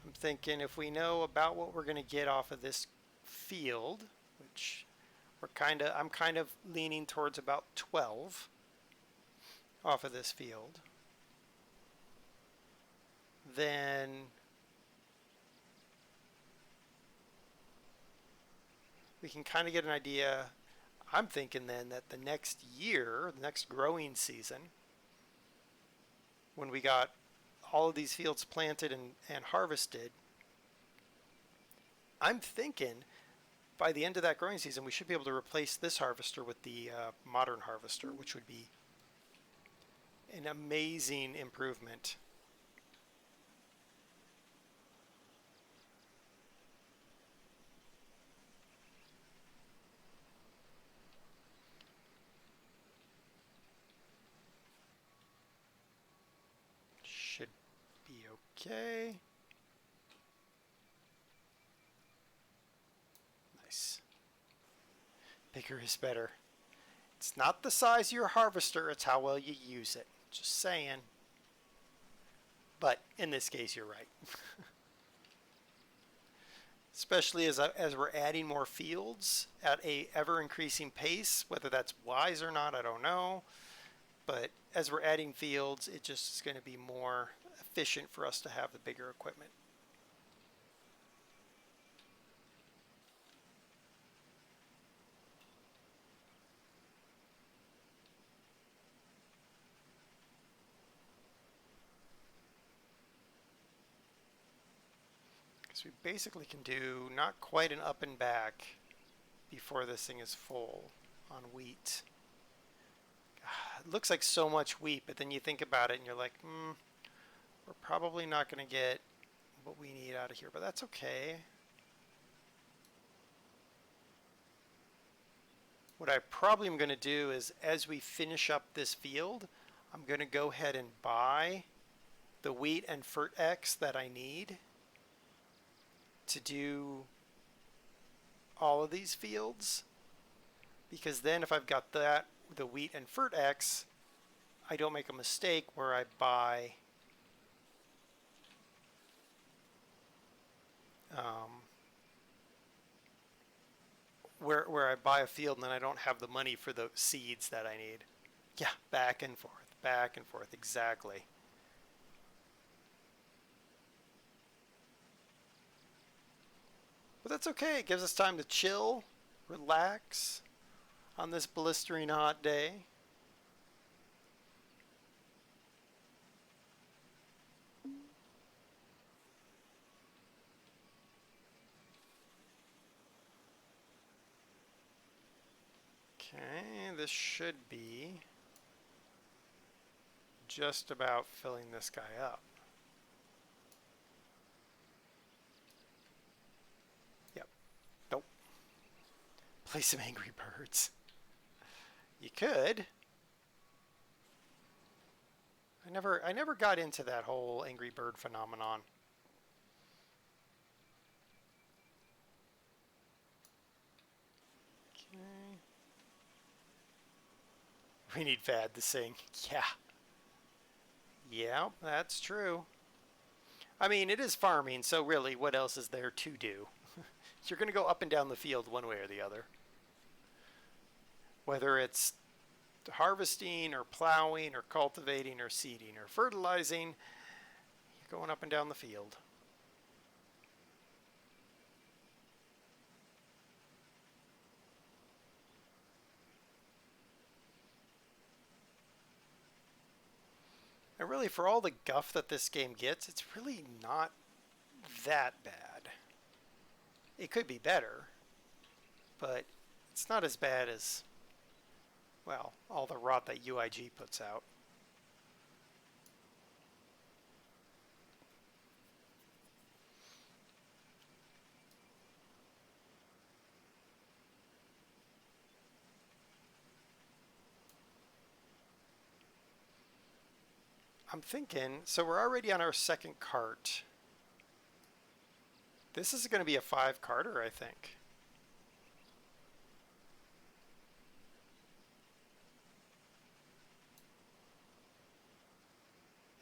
I'm thinking if we know about what we're going to get off of this field, which I'm kind of leaning towards about 12 off of this field, then we can kind of get an idea. I'm thinking then that the next year, the next growing season, when we got all of these fields planted and harvested, I'm thinking by the end of that growing season we should be able to replace this harvester with the modern harvester, which would be an amazing improvement. Should be okay. Nice. Bigger is better. It's not the size of your harvester, it's how well you use it. Just saying. But in this case, you're right. Especially as we're adding more fields at a ever increasing pace, whether that's wise or not, I don't know. But as we're adding fields, it just is going to be more efficient for us to have the bigger equipment. So we basically can do not quite an up and back before this thing is full on wheat. It looks like so much wheat, but then you think about it and you're like, we're probably not going to get what we need out of here, but that's okay. What I probably am going to do is as we finish up this field, I'm going to go ahead and buy the wheat and fert X that I need to do all of these fields. Because then if I've got that, the wheat and fert X, I don't make a mistake where I buy where I buy a field and then I don't have the money for the seeds that I need. Yeah, back and forth, exactly. But that's okay, it gives us time to chill, relax on this blistering hot day. Okay, this should be just about filling this guy up. Yep. Nope. Play some Angry Birds. You could. I never got into that whole Angry Bird phenomenon. Okay. We need Vad to sing. Yeah. Yeah, that's true. I mean, it is farming, so really, what else is there to do? You're going to go up and down the field one way or the other. Whether it's harvesting or plowing or cultivating or seeding or fertilizing, you're going up and down the field. And really, for all the guff that this game gets, it's really not that bad. It could be better, but it's not as bad as, well, all the rot that UIG puts out. I'm thinking, so we're already on our second cart. This is going to be a 5-carter, I think.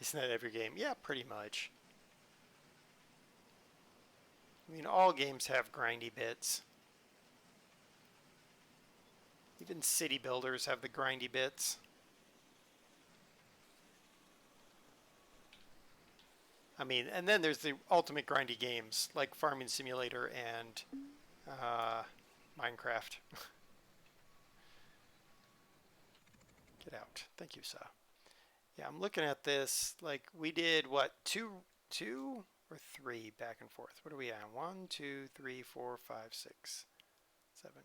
Isn't that every game? Yeah, pretty much. I mean, all games have grindy bits. Even city builders have the grindy bits. I mean, and then there's the ultimate grindy games, like Farming Simulator and Minecraft. Get out. Thank you, Sa. Yeah, I'm looking at this, like, we did, what, two or three back and forth? What are we at? 1, 2, 3, 4, 5, 6, 7,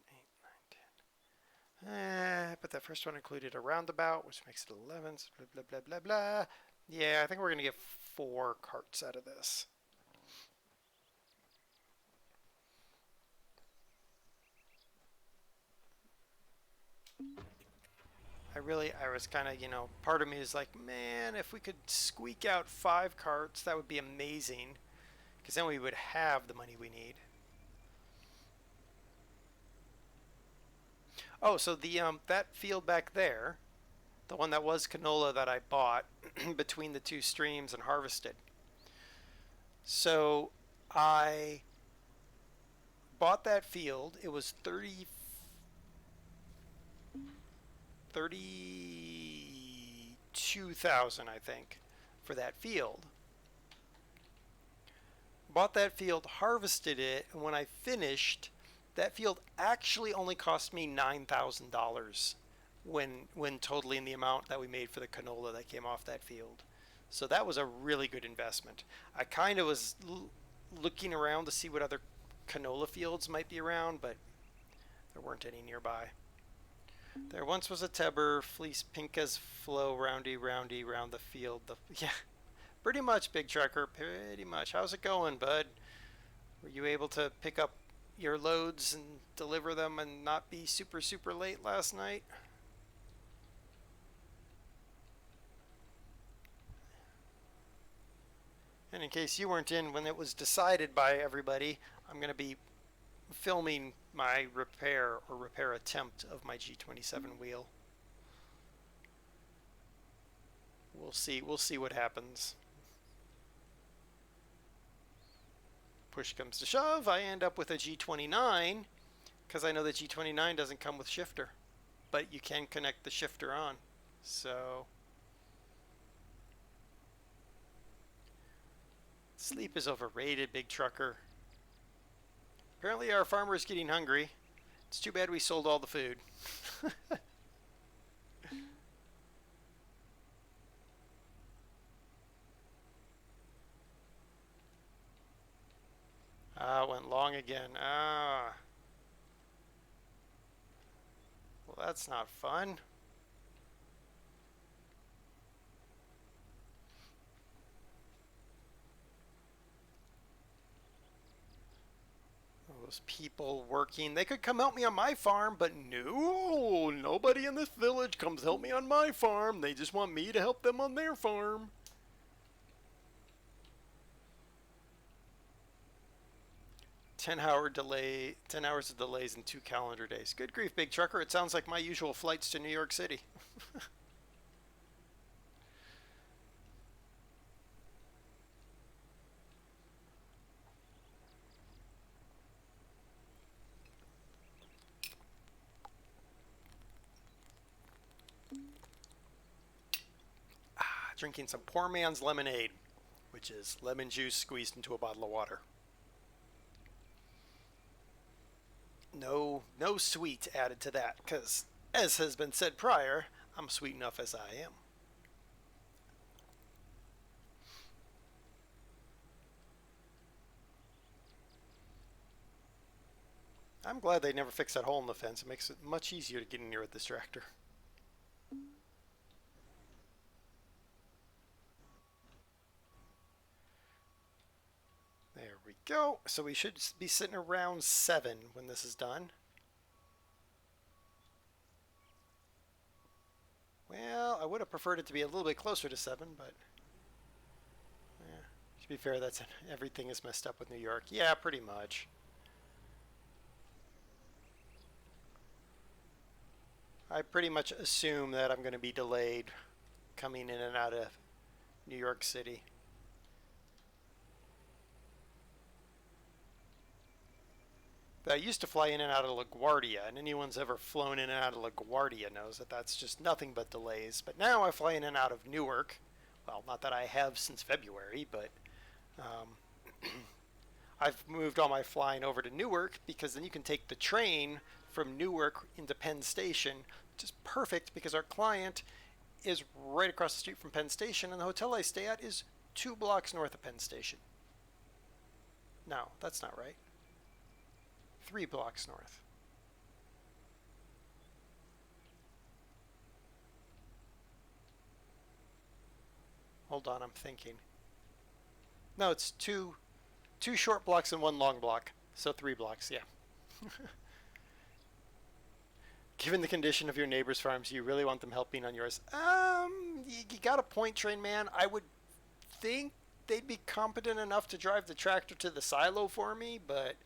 8, 9, 10. But that first one included a roundabout, which makes it 11, so blah, blah, blah, blah, blah. Yeah, I think we're going to get 4 carts out of this. I was kind of, part of me is like, man, if we could squeak out 5 carts, that would be amazing. Because then we would have the money we need. Oh, so the that field back there, the one that was canola that I bought between the 2 streams and harvested. So I bought that field. It was 32,000, I think, for that field. Bought that field, harvested it, and when I finished, that field actually only cost me $9,000 when totaling the amount that we made for the canola that came off that field. So that was a really good investment. I kind of was looking around to see what other canola fields might be around, but there weren't any nearby. There once was a Tebber, fleece pink as flow, roundy round the field. Yeah, pretty much, Big Trucker, pretty much. How's it going, bud? Were you able to pick up your loads and deliver them and not be super, super late last night? And in case you weren't in when it was decided by everybody, I'm going to be filming my repair attempt of my G27 wheel. We'll see what happens. Push comes to shove, I end up with a G29 because I know the G29 doesn't come with shifter, but you can connect the shifter on. So sleep is overrated, big trucker. Apparently our farmer is getting hungry. It's too bad we sold all the food. Went long again. Well, that's not fun. All those people working, they could come help me on my farm, but no, nobody in this village comes help me on my farm. They just want me to help them on their farm. Ten hours of delays in 2 calendar days. Good grief, big trucker. It sounds like my usual flights to New York City. Drinking some poor man's lemonade, which is lemon juice squeezed into a bottle of water. No sweet added to that, because, as has been said prior, I'm sweet enough as I am. I'm glad they never fixed that hole in the fence. It makes it much easier to get in here with this tractor. There we go. So we should be sitting around 7 when this is done. Well, I would have preferred it to be a little bit closer to 7, but yeah, to be fair, that's everything is messed up with New York. Yeah, pretty much. I pretty much assume that I'm going to be delayed coming in and out of New York City. But I used to fly in and out of LaGuardia, and anyone's ever flown in and out of LaGuardia knows that that's just nothing but delays. But now I fly in and out of Newark. Well, not that I have since February, but I've moved all my flying over to Newark because then you can take the train from Newark into Penn Station, which is perfect because our client is right across the street from Penn Station, and the hotel I stay at is 2 blocks north of Penn Station. No, that's not right. 3 blocks north. Hold on, I'm thinking. No, it's two short blocks and 1 long block. So 3 blocks, yeah. Given the condition of your neighbor's farms, you really want them helping on yours? You got a point, train man. I would think they'd be competent enough to drive the tractor to the silo for me, but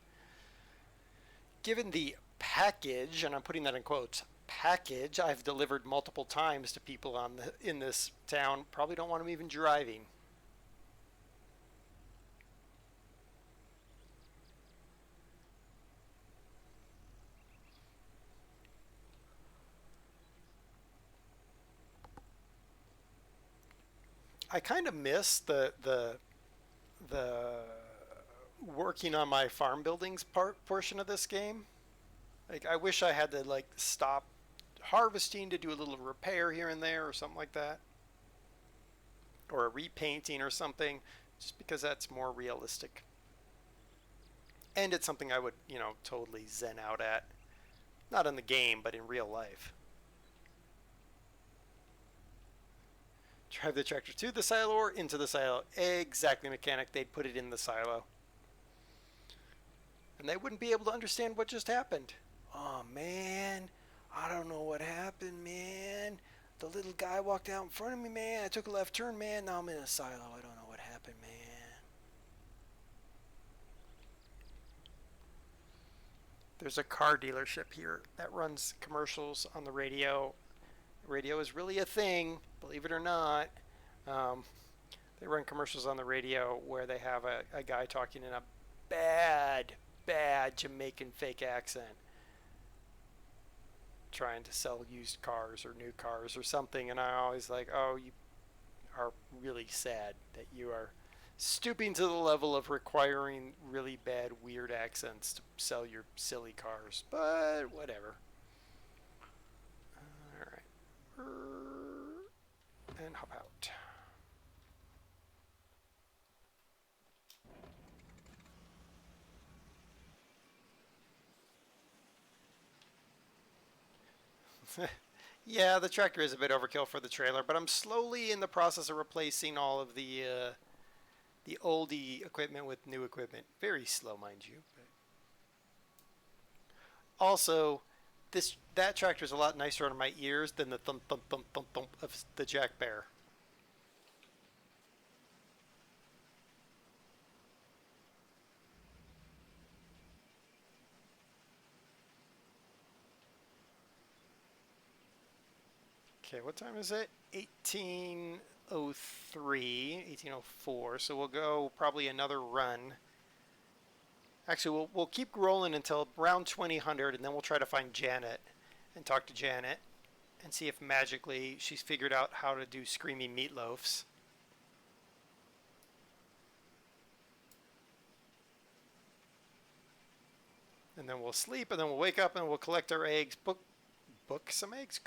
given the package, and I'm putting that in quotes, package I've delivered multiple times to people in this town, probably don't want them even driving. I kind of miss the working on my farm buildings portion of this game. Like, I wish I had to like stop harvesting to do a little repair here and there or something like that, or a repainting or something, just because that's more realistic, and it's something I would, totally zen out at, not in the game but in real life. Drive the tractor to the silo or into the silo. Exactly, mechanic. They'd put it in the silo. And they wouldn't be able to understand what just happened. Oh, man. I don't know what happened, man. The little guy walked out in front of me, man. I took a left turn, man. Now I'm in a silo. I don't know what happened, man. There's a car dealership here that runs commercials on the radio. Radio is really a thing, believe it or not. Um, they run commercials on the radio where they have a guy talking in a bad Jamaican fake accent, trying to sell used cars or new cars or something. And I always like, oh, you are really sad that you are stooping to the level of requiring really bad, weird accents to sell your silly cars. But whatever. Alright. And hop out. Yeah, the tractor is a bit overkill for the trailer, but I'm slowly in the process of replacing all of the oldie equipment with new equipment. Very slow, mind you. But also, that tractor is a lot nicer on my ears than the thump thump thump thump thump of the Jack Bear. Okay, what time is it? 1803, 1804. So we'll go probably another run. Actually, we'll keep rolling until around 2000, and then we'll try to find Janet and talk to Janet and see if magically she's figured out how to do screaming meatloafs. And then we'll sleep, and then we'll wake up, and we'll collect our eggs, cook some eggs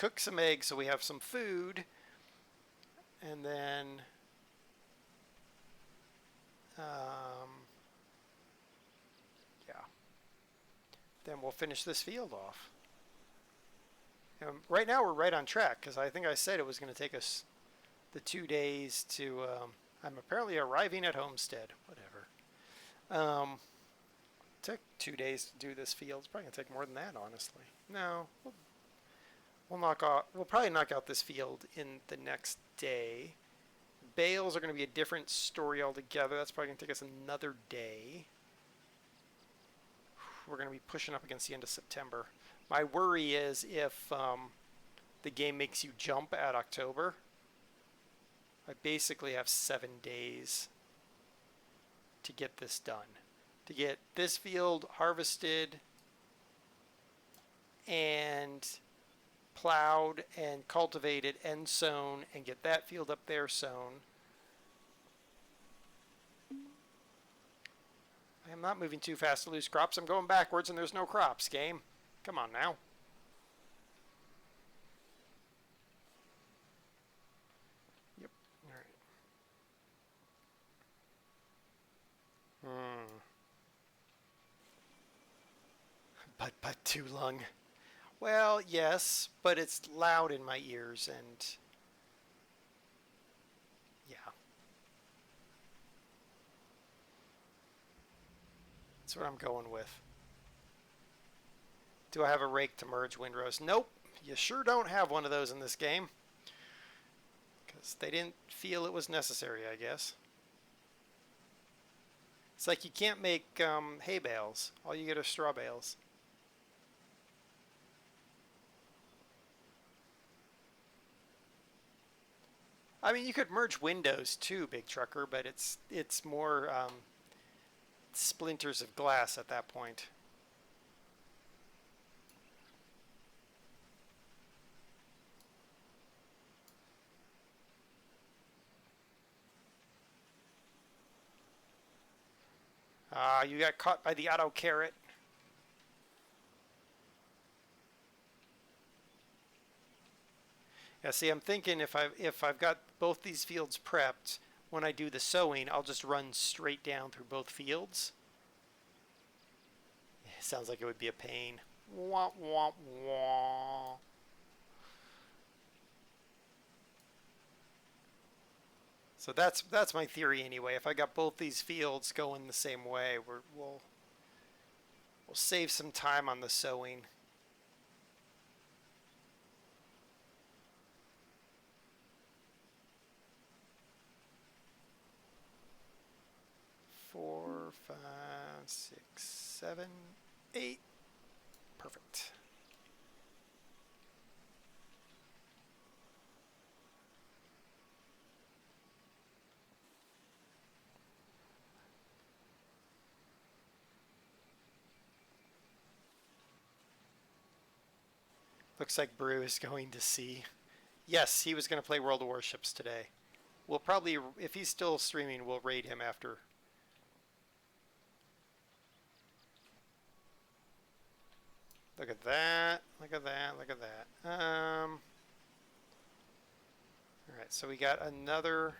so we have some food, and then yeah, then we'll finish this field off. And right now we're right on track because I think I said it was going to take us the 2 days to I'm apparently arriving at Homestead. Whatever. Took 2 days to do this field. It's probably going to take more than that, honestly. No, we'll probably knock out this field in the next day. Bales are going to be a different story altogether. That's probably going to take us another day. We're going to be pushing up against the end of September. My worry is if the game makes you jump at October. I basically have 7 days to get this done. To get this field harvested and plowed and cultivated and sown and get that field up there sown. I am not moving too fast to lose crops. I'm going backwards and there's no crops, game. Come on now. Yep. All right. But too long. Well, yes, but it's loud in my ears and yeah. That's what I'm going with. Do I have a rake to merge windrows? Nope. You sure don't have one of those in this game. Because they didn't feel it was necessary, I guess. It's like you can't make hay bales. All you get are straw bales. I mean, you could merge windows too, Big Trucker, but it's more splinters of glass at that point. You got caught by the auto carrot. Yeah, see, I'm thinking if I've got both these fields prepped, when I do the sowing, I'll just run straight down through both fields. Sounds like it would be a pain. Wah, wah, wah. So that's my theory anyway. If I got both these fields going the same way, we'll save some time on the sowing. Four, 5, 6, 7, 8. Looks like Brew is going to see. Yes, he was going to play World of Warships today. We'll probably, if he's still streaming, we'll raid him after. Look at that. Look at that. Look at that. Alright, so we got another.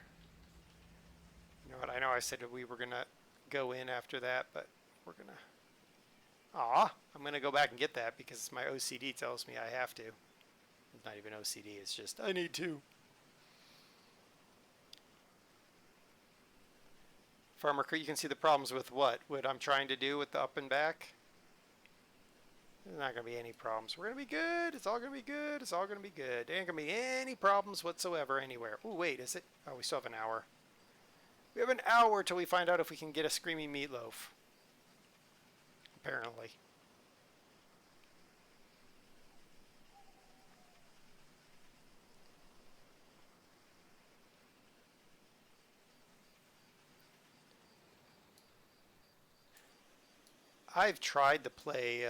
You know what? I know I said we were going to go in after that, but we're going to. Aw, I'm going to go back and get that because my OCD tells me I have to. It's not even OCD, it's just I need to. Farmer Creek, you can see the problems with what I'm trying to do with the up and back. There's not going to be any problems. We're going to be good. It's all going to be good. It's all going to be good. There ain't going to be any problems whatsoever anywhere. Oh, wait, is it? Oh, we still have an hour. We have an hour till we find out if we can get a screaming meatloaf. Apparently. I've tried to play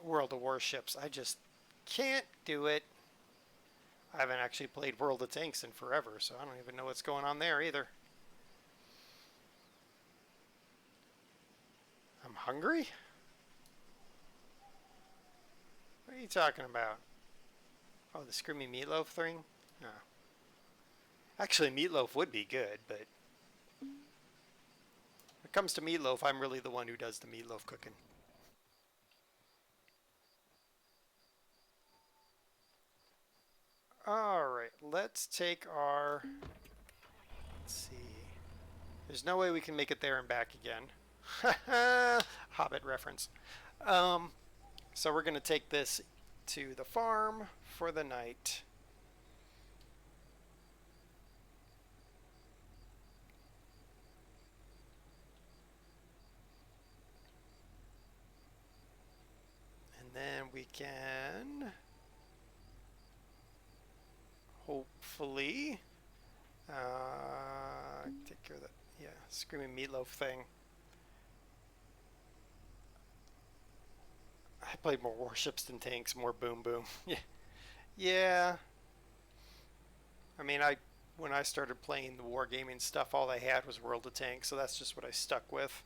World of Warships. I just can't do it. I haven't actually played World of Tanks in forever, so I don't even know what's going on there either. I'm hungry? What are you talking about? Oh, the screaming meatloaf thing? No. Actually, meatloaf would be good, but when it comes to meatloaf, I'm really the one who does the meatloaf cooking. Alright, let's take our... Let's see. There's no way we can make it there and back again. Hobbit reference. So we're going to take this to the farm for the night. And then we can hopefully take care of that, yeah, screaming meatloaf thing. I played more warships than tanks, more boom boom. Yeah, yeah. I mean, when I started playing the wargaming stuff, all I had was World of Tanks, so that's just what I stuck with.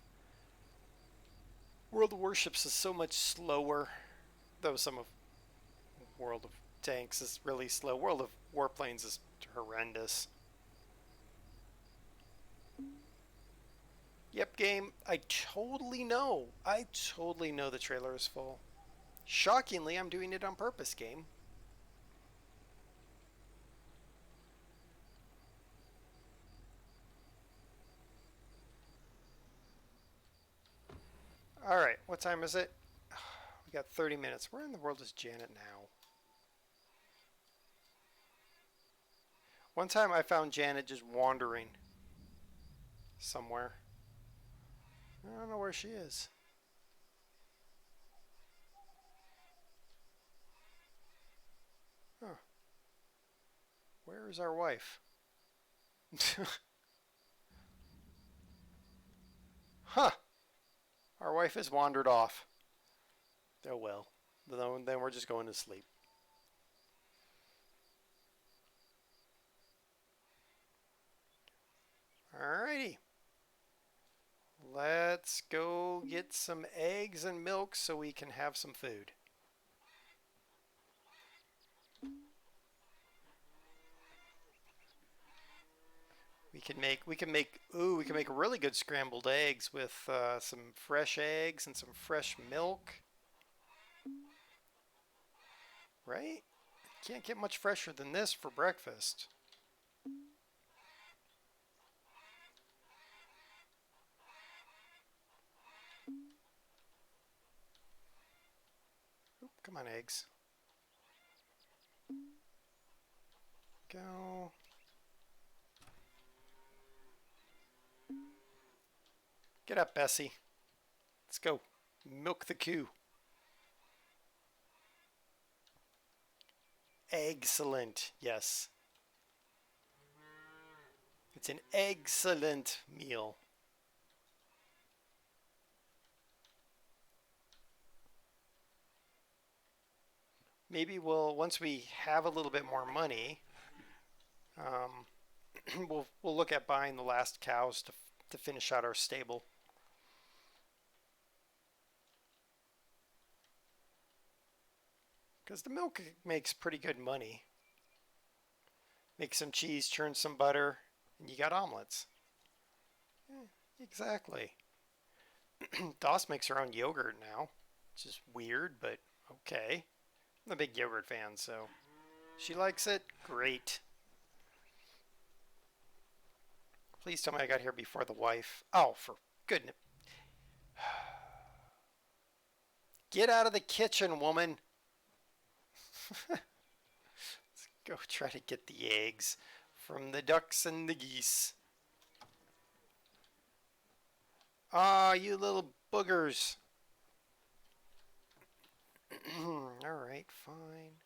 World of Warships is so much slower, though some of World of Tanks is really slow. World of Warplanes is horrendous. Yep, game. I totally know. I totally know the trailer is full. Shockingly, I'm doing it on purpose, game. Alright, what time is it? We got 30 minutes. Where in the world is Janet now? One time I found Janet just wandering somewhere. I don't know where she is. Huh. Where is our wife? Huh. Our wife has wandered off. Oh well. Then we're just going to sleep. Alrighty. Let's go get some eggs and milk so we can have some food. We can make really good scrambled eggs with some fresh eggs and some fresh milk. Right? Can't get much fresher than this for breakfast. Oop, come on, eggs. Go. Get up, Bessie. Let's go. Milk the queue. Excellent. Yes. It's an excellent meal. maybe we'll, once we have a little bit more money, um, we'll look at buying the last cows to finish out our stable. Because the milk makes pretty good money. Make some cheese, churn some butter, and you got omelets. Exactly. Doss makes her own yogurt now, which is weird, but okay. I'm a big yogurt fan, so she likes it. Great. Please tell me I got here before the wife. Oh, for goodness. Get out of the kitchen, woman. Let's go try to get the eggs from the ducks and the geese. Ah, you little boogers. Alright, fine.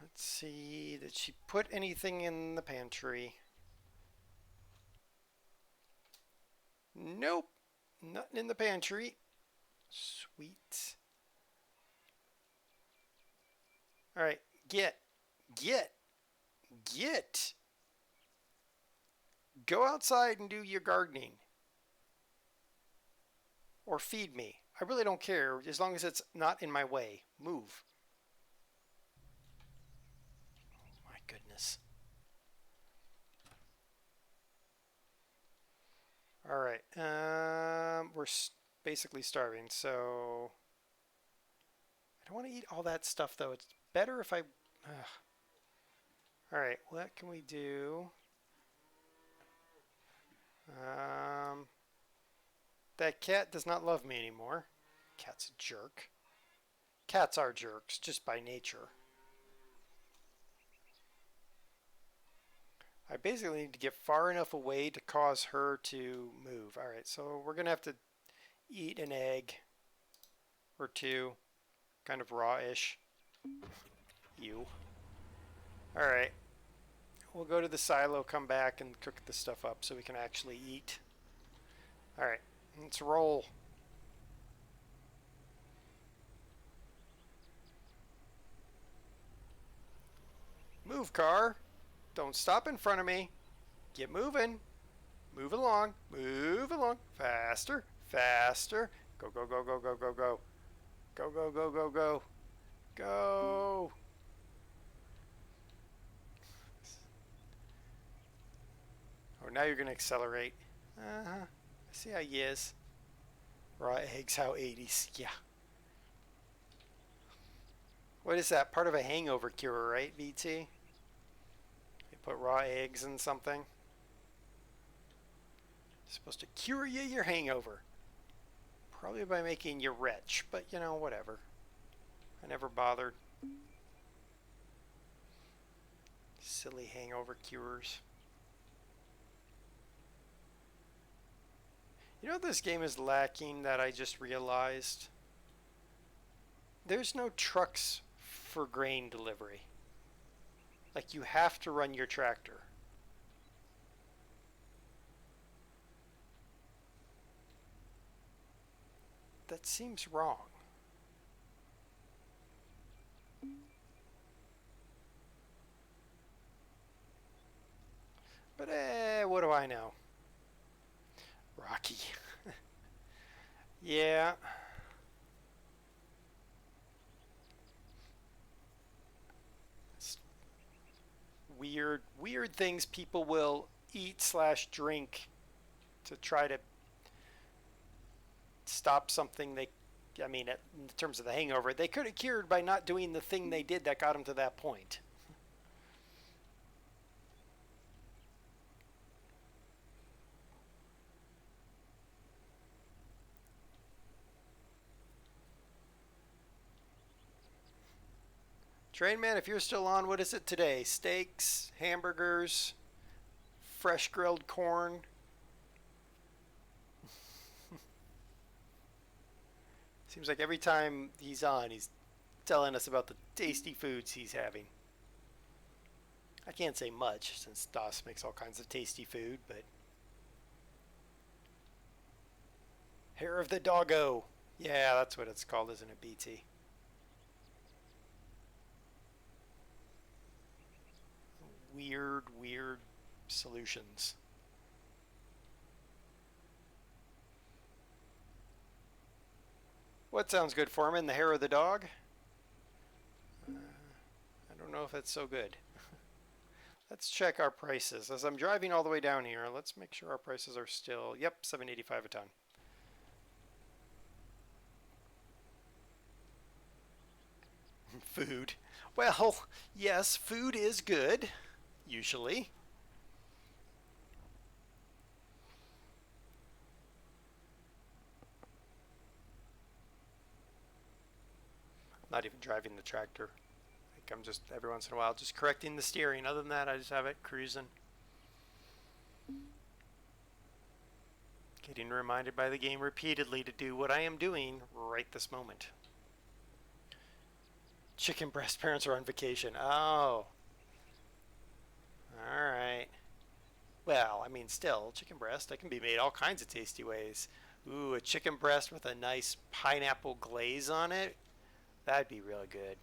Let's see. Did she put anything in the pantry? Nope. Nothing in the pantry. Sweet. Alright, get. Go outside and do your gardening. Or feed me. I really don't care, as long as it's not in my way. Move. Oh my goodness. Alright, we're basically starving, so... I don't want to eat all that stuff, though. It's better if I... Alright, what can we do? That cat does not love me anymore. Cat's a jerk. Cats are jerks, just by nature. I basically need to get far enough away to cause her to move. Alright, so we're going to have to eat an egg or two. Kind of raw-ish. You. Alright. We'll go to the silo, come back, and cook the stuff up so we can actually eat. Alright, let's roll. Move, car. Don't stop in front of me. Get moving. Move along. Move along. Faster. Faster. Go, go, go, go, go, go, go. Go, go, go, go, go. Go. Oh, now you're going to accelerate. Uh-huh. I see how he is. Raw eggs, how 80s. Yeah. What is that? Part of a hangover cure, right, VT? You put raw eggs in something. It's supposed to cure you your hangover. Probably by making you rich, but you know, whatever. I never bothered. Silly hangover cures. You know what this game is lacking that I just realized? There's no trucks for grain delivery. Like, you have to run your tractor. That seems wrong. But what do I know? Rocky. Yeah. It's weird things people will eat slash drink to try to stop something they, I mean, in terms of the hangover, they could have cured by not doing the thing they did that got them to that point. Train man, if you're still on, what is it today? Steaks, hamburgers, fresh grilled corn. Seems like every time he's on, he's telling us about the tasty foods he's having. I can't say much since Doss makes all kinds of tasty food, but... Hair of the doggo. Yeah, that's what it's called, isn't it, BT? weird solutions. What sounds good, Foreman? The hair of the dog? I don't know if that's so good. Let's check our prices. As I'm driving all the way down here, let's make sure our prices are still, yep, $7.85 a ton. Food. Well, yes, food is good, usually. I'm not even driving the tractor. I'm just, every once in a while, just correcting the steering. Other than that, I just have it cruising. Getting reminded by the game repeatedly to do what I am doing right this moment. Chicken breast parents are on vacation. Oh. Alright. Well, I mean, still, chicken breast, that can be made all kinds of tasty ways. Ooh, a chicken breast with a nice pineapple glaze on it. That'd be really good.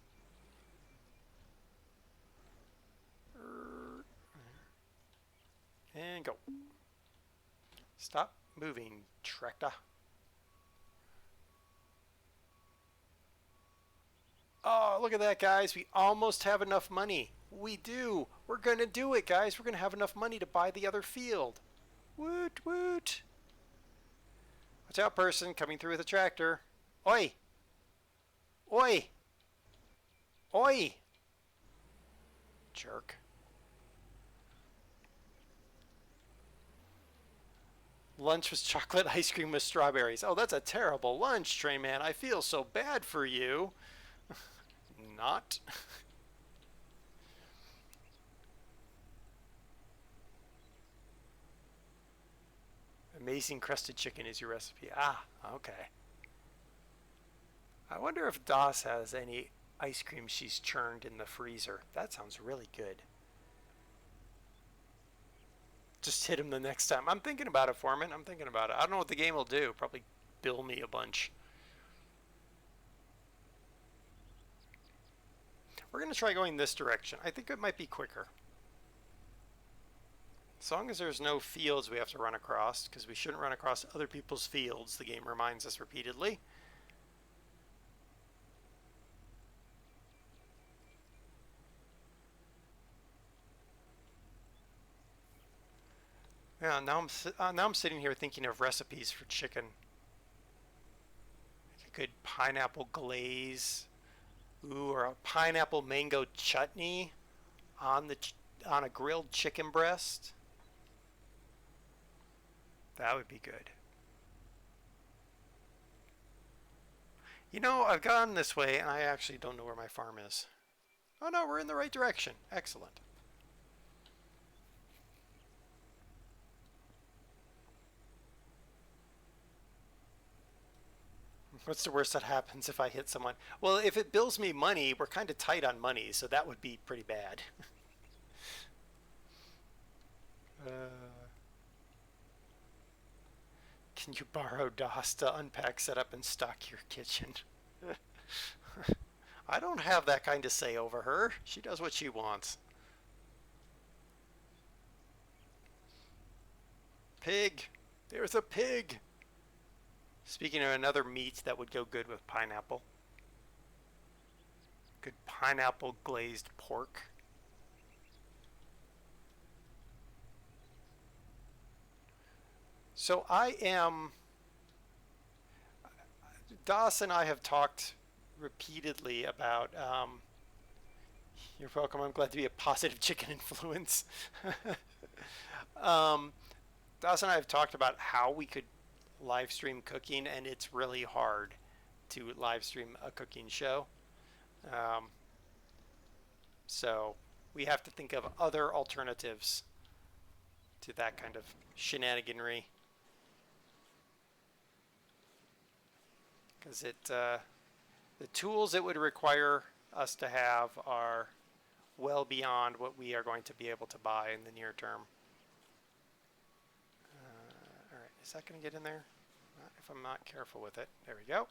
And go. Stop moving, tractor. Oh, look at that, guys. We almost have enough money. We do. We're going to do it, guys. We're going to have enough money to buy the other field. Woot, woot. Watch out, person coming through with a tractor. Oi. Oi. Oi. Jerk. Lunch was chocolate ice cream with strawberries. Oh, that's a terrible lunch, Train Man. I feel so bad for you. Not. Amazing crusted chicken is your recipe. Ah, okay. I wonder if Doss has any ice cream she's churned in the freezer. That sounds really good. Just hit him the next time. I'm thinking about it, Foreman. I'm thinking about it. I don't know what the game will do. Probably bill me a bunch. We're going to try going this direction. I think it might be quicker. As long as there's no fields we have to run across, because we shouldn't run across other people's fields, the game reminds us repeatedly. Yeah, now I'm sitting here thinking of recipes for chicken. Like a good pineapple glaze, ooh, or a pineapple mango chutney on on a grilled chicken breast. That would be good. You know, I've gone this way and I actually don't know where my farm is. Oh no, we're in the right direction. Excellent. What's the worst that happens if I hit someone? Well, if it bills me money, we're kind of tight on money, so that would be pretty bad. Can you borrow DOS to unpack, set up, and stock your kitchen? I don't have that kind of say over her. She does what she wants. Pig! There's a pig! Speaking of another meat that would go good with pineapple. Good pineapple glazed pork. So Doss and I have talked repeatedly about, you're welcome, I'm glad to be a positive chicken influence. Doss and I have talked about how we could live stream cooking, and it's really hard to live stream a cooking show. So we have to think of other alternatives to that kind of shenaniganry. Because the tools it would require us to have are well beyond what we are going to be able to buy in the near term. All right, is that going to get in there? Not if I'm not careful with it. There we go.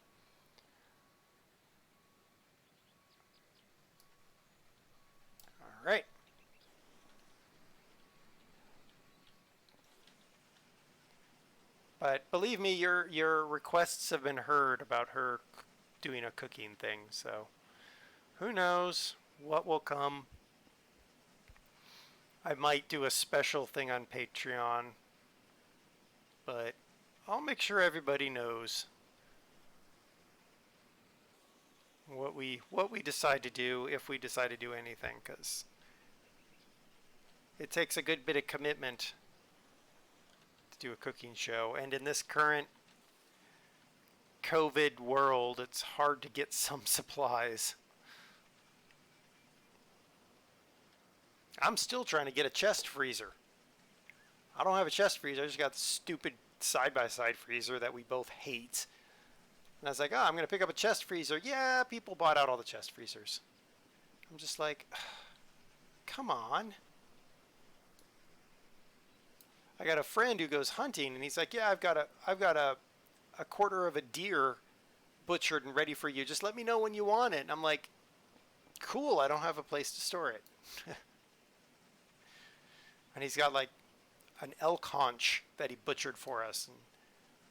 All right. But believe me, your requests have been heard about her doing a cooking thing. So who knows what will come. I might do a special thing on Patreon, but I'll make sure everybody knows what we decide to do, if we decide to do anything, because it takes a good bit of commitment to do a cooking show, and in this current COVID world, it's hard to get some supplies. I'm still trying to get a chest freezer. I don't have a chest freezer. I just got the stupid side-by-side freezer that we both hate. And I was like, oh, I'm going to pick up a chest freezer. Yeah, people bought out all the chest freezers. I'm just like, come on. I got a friend who goes hunting, and he's like, yeah, I've got a quarter of a deer butchered and ready for you. Just let me know when you want it. And I'm like, cool, I don't have a place to store it. And he's got like an elk haunch that he butchered for us. And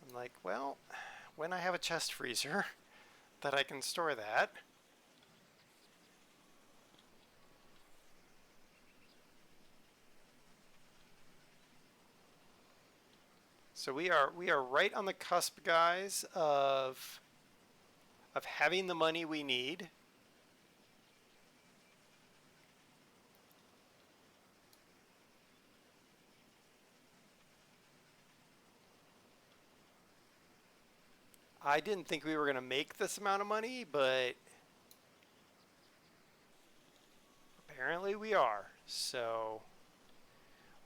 I'm like, well, when I have a chest freezer that I can store that. So we are right on the cusp, guys, of having the money we need. I didn't think we were going to make this amount of money, but apparently we are. So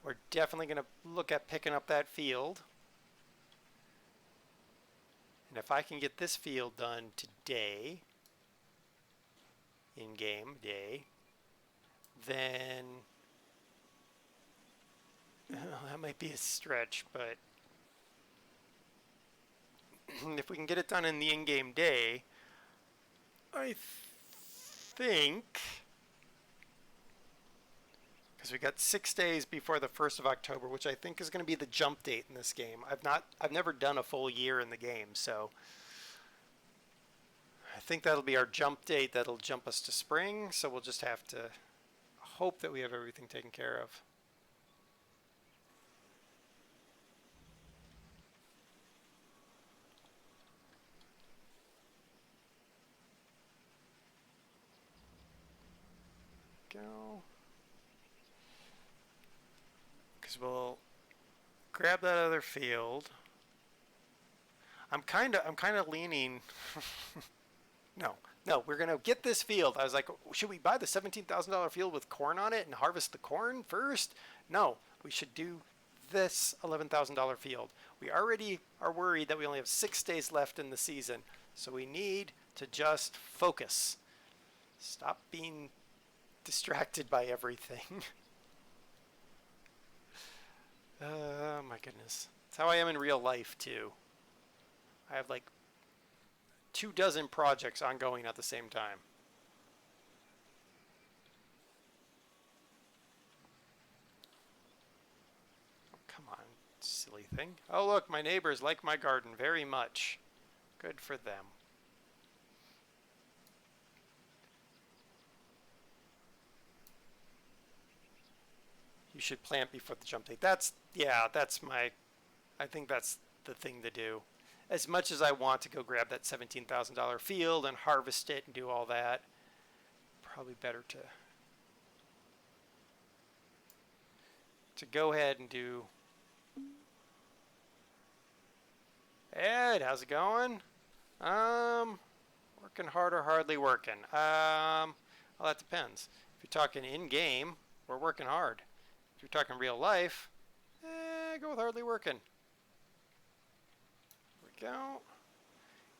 we're definitely going to look at picking up that field. And if I can get this field done today, in-game day, then that might be a stretch, but if we can get it done in the in-game day, I think, because we got 6 days before the 1st of October, which I think is going to be the jump date in this game. I've never done a full year in the game, so I think that'll be our jump date. That'll jump us to spring, so we'll just have to hope that we have everything taken care of. Go. Because we'll grab that other field. I'm kind of leaning. No, we're gonna get this field. I was like, should we buy the $17,000 field with corn on it and harvest the corn first? No, we should do this $11,000 field. We already are worried that we only have 6 days left in the season, so we need to just focus. Stop being distracted by everything. Oh my goodness. That's how I am in real life too. I have like 24 projects ongoing at the same time. Oh, come on, silly thing. Oh look, my neighbors like my garden very much. Good for them. You should plant before the jump date. I think that's the thing to do. As much as I want to go grab that $17,000 field and harvest it and do all that, probably better to go ahead and do. Ed, how's it going? Working hard or hardly working? Well, that depends. If you're talking in-game, we're working hard. If you're talking real life, go with hardly working. There we go.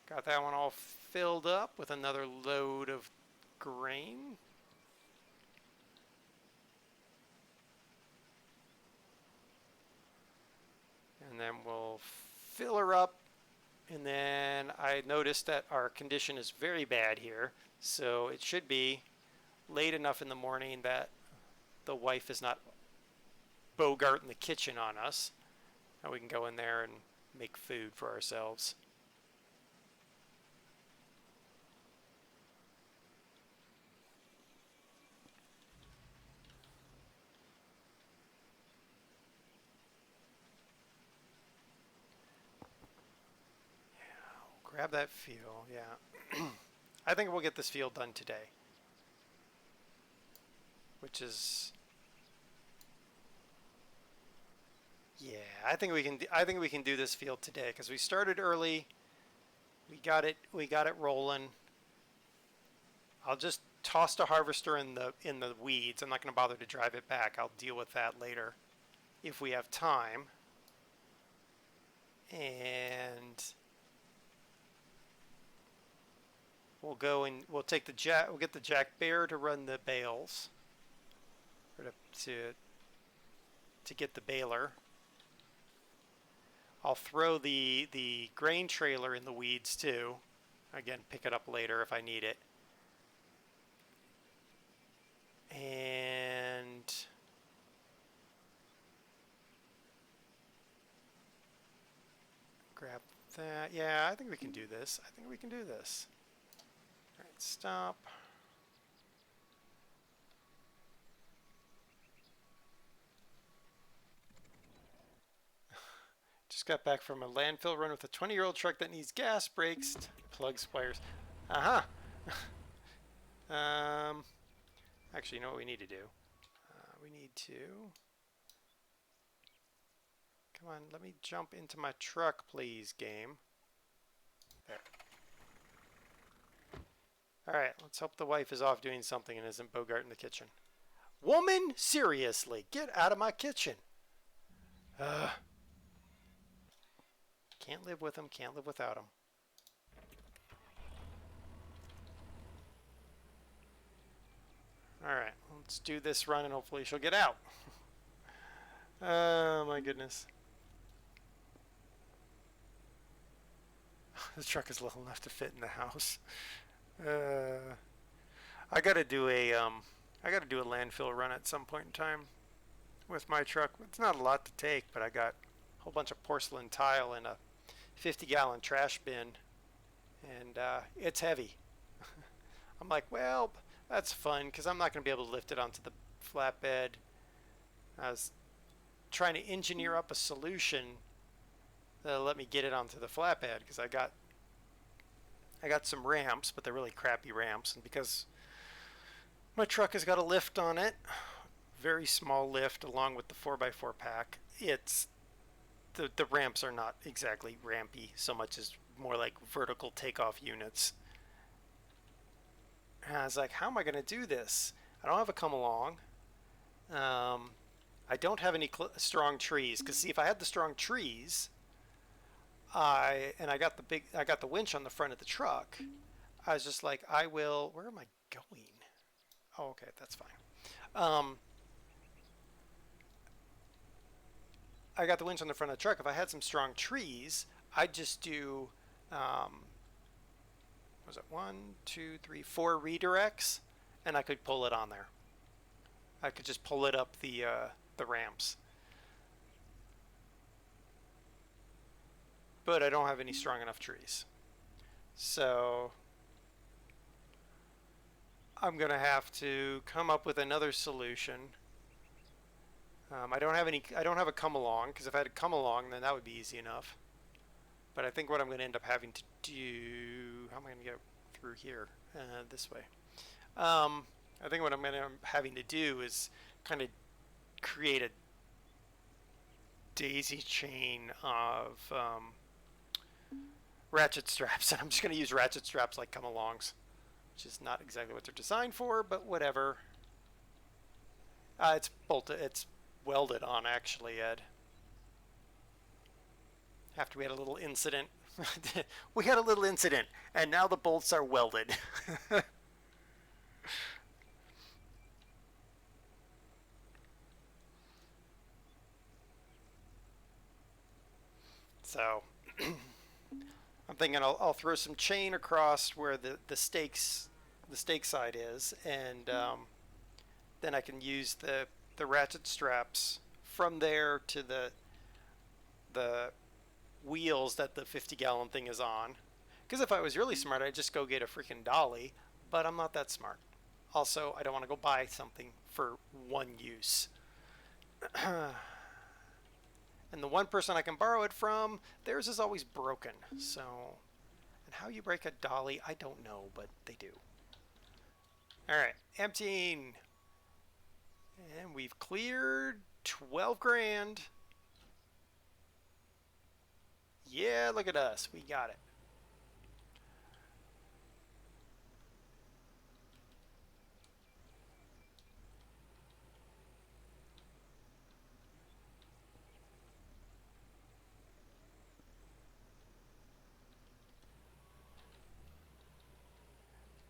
Got that one all filled up with another load of grain. And then we'll fill her up. And then I noticed that our condition is very bad here. So it should be late enough in the morning that the wife is not bogarting the kitchen on us. And we can go in there and make food for ourselves. Grab that field, yeah. I think we'll get this field done today. Which is, yeah, I think we can do this field today because we started early. We got it rolling. I'll just toss the harvester in the weeds. I'm not going to bother to drive it back. I'll deal with that later if we have time. And we'll go and we'll get the Jack Bear to run the bales, or to get the baler. I'll throw the grain trailer in the weeds too. Again, pick it up later if I need it. And grab that. Yeah, I think we can do this. All right, stop. Just got back from a landfill run with a 20-year-old truck that needs gas brakes. Plugs wires. Actually, you know what we need to do? We need to... Come on, let me jump into my truck, please, game. There. Alright, let's hope the wife is off doing something and isn't Bogart in the kitchen. Woman, seriously, get out of my kitchen. Can't live with him, can't live without him. Alright, let's do this run and hopefully she'll get out. Oh my goodness. The truck is little enough to fit in the house. I gotta do a landfill run at some point in time with my truck. It's not a lot to take, but I got a whole bunch of porcelain tile in a 50-gallon trash bin, and it's heavy. I'm like, well, that's fun because I'm not going to be able to lift it onto the flatbed. I was trying to engineer up a solution that'll let me get it onto the flatbed because I got some ramps, but they're really crappy ramps, and because my truck has got a lift on it, very small lift along with the 4x4 pack, it's the ramps are not exactly rampy so much as more like vertical takeoff units. And I was like, how am I going to do this? I don't have a come along. I don't have any strong trees, because see, if I had the strong trees, I got the winch on the front of the truck, I was just like, where am I going? Oh, okay, that's fine. I got the winch on the front of the truck. If I had some strong trees, I'd just do, was it 1, 2, 3, 4 redirects, and I could pull it on there. I could just pull it up the ramps. But I don't have any strong enough trees. So I'm going to have to come up with another solution. I don't have a come along, because if I had a come along, then that would be easy enough. But I think what I'm going to end up having to do, how am I going to get through here? This way. I think what I'm going to having to do is kind of create a daisy chain of ratchet straps, and I'm just going to use ratchet straps like come-alongs, which is not exactly what they're designed for, but whatever. It's welded on, actually, Ed. After we had a little incident. We had a little incident, and now the bolts are welded. So I'm thinking I'll throw some chain across where the stake side is, and then I can use the ratchet straps from there to the wheels that the 50-gallon thing is on. Because if I was really smart, I'd just go get a freaking dolly, but I'm not that smart. Also, I don't want to go buy something for one use. And the one person I can borrow it from, theirs is always broken. So, and how you break a dolly, I don't know, but they do. Alright, emptying. And we've cleared 12 grand. Yeah, look at us. We got it.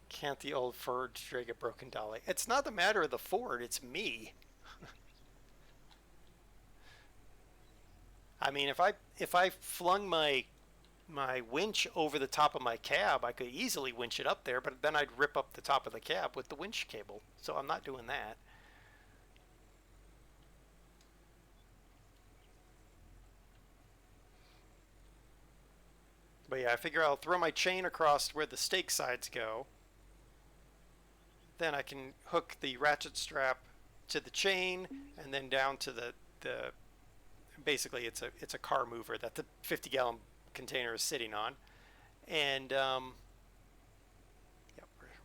Can't the old Ford drag a broken dolly? It's not the matter of the Ford, it's me. I mean, if I flung my winch over the top of my cab, I could easily winch it up there, but then I'd rip up the top of the cab with the winch cable. So I'm not doing that. But yeah, I figure I'll throw my chain across where the stake sides go. Then I can hook the ratchet strap to the chain and then down to the basically it's a car mover that the 50-gallon container is sitting on. And yeah,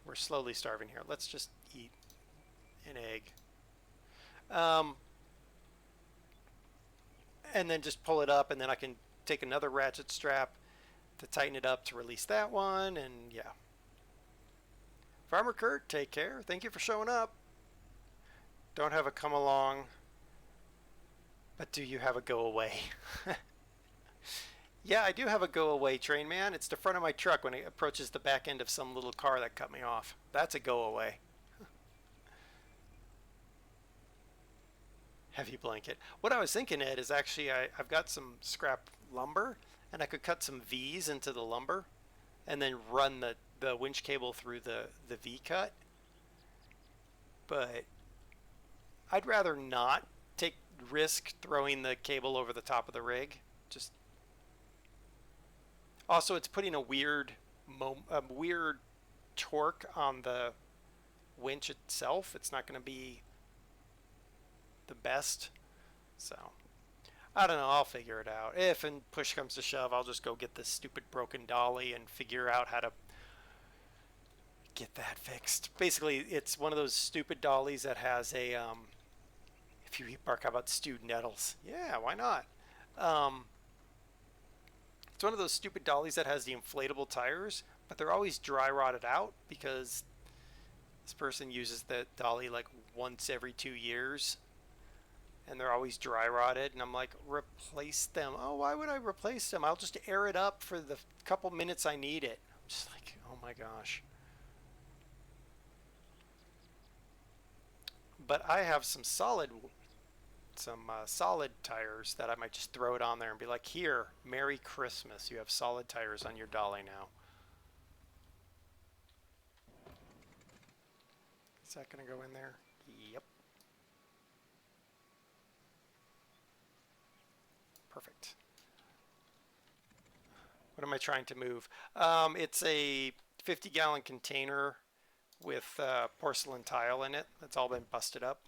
we're slowly starving here. Let's just eat an egg. And then just pull it up, and then I can take another ratchet strap to tighten it up to release that one, and yeah. Farmer Kurt, take care. Thank you for showing up. Don't have a come along, but do you have a go away? Yeah, I do have a go away, train man. It's the front of my truck when it approaches the back end of some little car that cut me off. That's a go away. Heavy blanket. What I was thinking, Ed, is actually I've got some scrap lumber, and I could cut some V's into the lumber and then run the winch cable through the V cut. But I'd rather not take risk throwing the cable over the top of the rig. Just also, it's putting a weird torque on the winch itself. It's not going to be the best. So I don't know, I'll figure it out. If and push comes to shove, I'll just go get this stupid broken dolly and figure out how to get that fixed. Basically, it's one of those stupid dollies that has a if you eat bark, how about stewed nettles? Yeah, why not? It's one of those stupid dollies that has the inflatable tires, but they're always dry rotted out because this person uses the dolly like once every 2 years, and they're always dry rotted. And I'm like, replace them. Oh, why would I replace them? I'll just air it up for the couple minutes I need it. I'm just like, oh my gosh. But I have some solid tires that I might just throw it on there and be like, here, Merry Christmas. You have solid tires on your dolly now. Is that going to go in there? Yep. Perfect. What am I trying to move? It's a 50-gallon container with porcelain tile in it. That's all been busted up.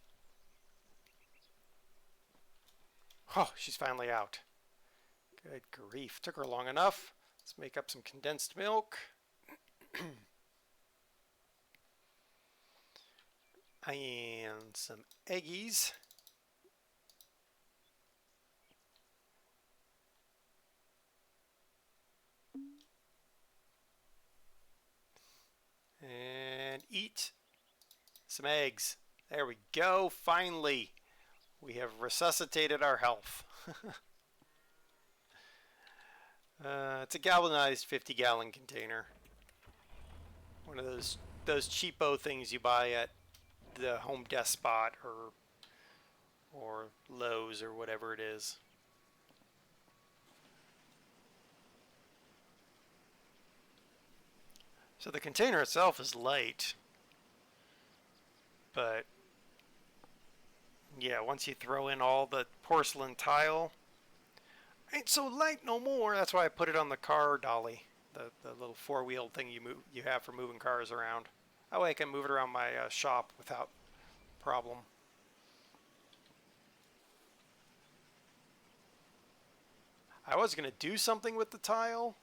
Oh, she's finally out. Good grief. Took her long enough. Let's make up some condensed milk. And some eggies. And eat some eggs. There we go. Finally, we have resuscitated our health. It's a galvanized 50-gallon container. One of those cheapo things you buy at the Home Depot or Lowe's or whatever it is. So the container itself is light, but yeah, once you throw in all the porcelain tile, Ain't so light no more. That's why I put it on the car dolly, the little four-wheeled thing you have for moving cars around. That way I can move it around my shop without problem. I was going to do something with the tile,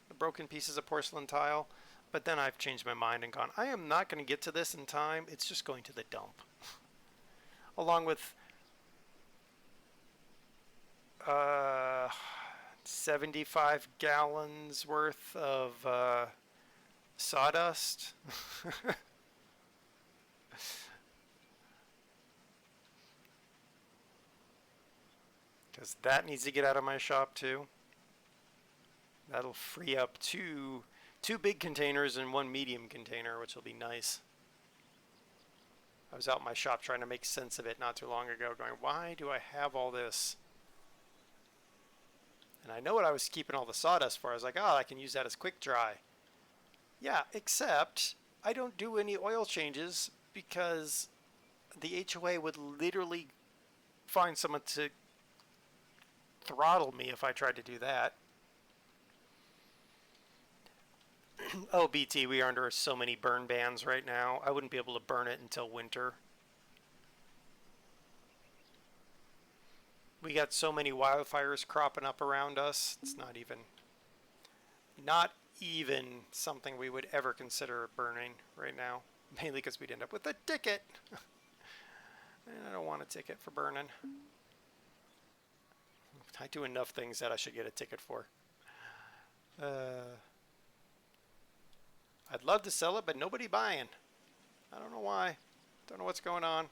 the broken pieces of porcelain tile, but then I've changed my mind and gone, I am not going to get to this in time. It's just going to the dump. Along with 75 gallons worth of sawdust. Because that needs to get out of my shop too. That'll free up two big containers and one medium container, which will be nice. I was out in my shop trying to make sense of it not too long ago, going, why do I have all this? And I know what I was keeping all the sawdust for. I was like, oh, I can use that as quick dry. Yeah, except I don't do any oil changes because the HOA would literally find someone to throttle me if I tried to do that. Oh, BT, we are under so many burn bans right now. I wouldn't be able to burn it until winter. We got so many wildfires cropping up around us. It's not even something we would ever consider burning right now. Mainly because we'd end up with a ticket. And I don't want a ticket for burning. I do enough things that I should get a ticket for. I'd love to sell it, but nobody buying. I don't know why. Don't know what's going on.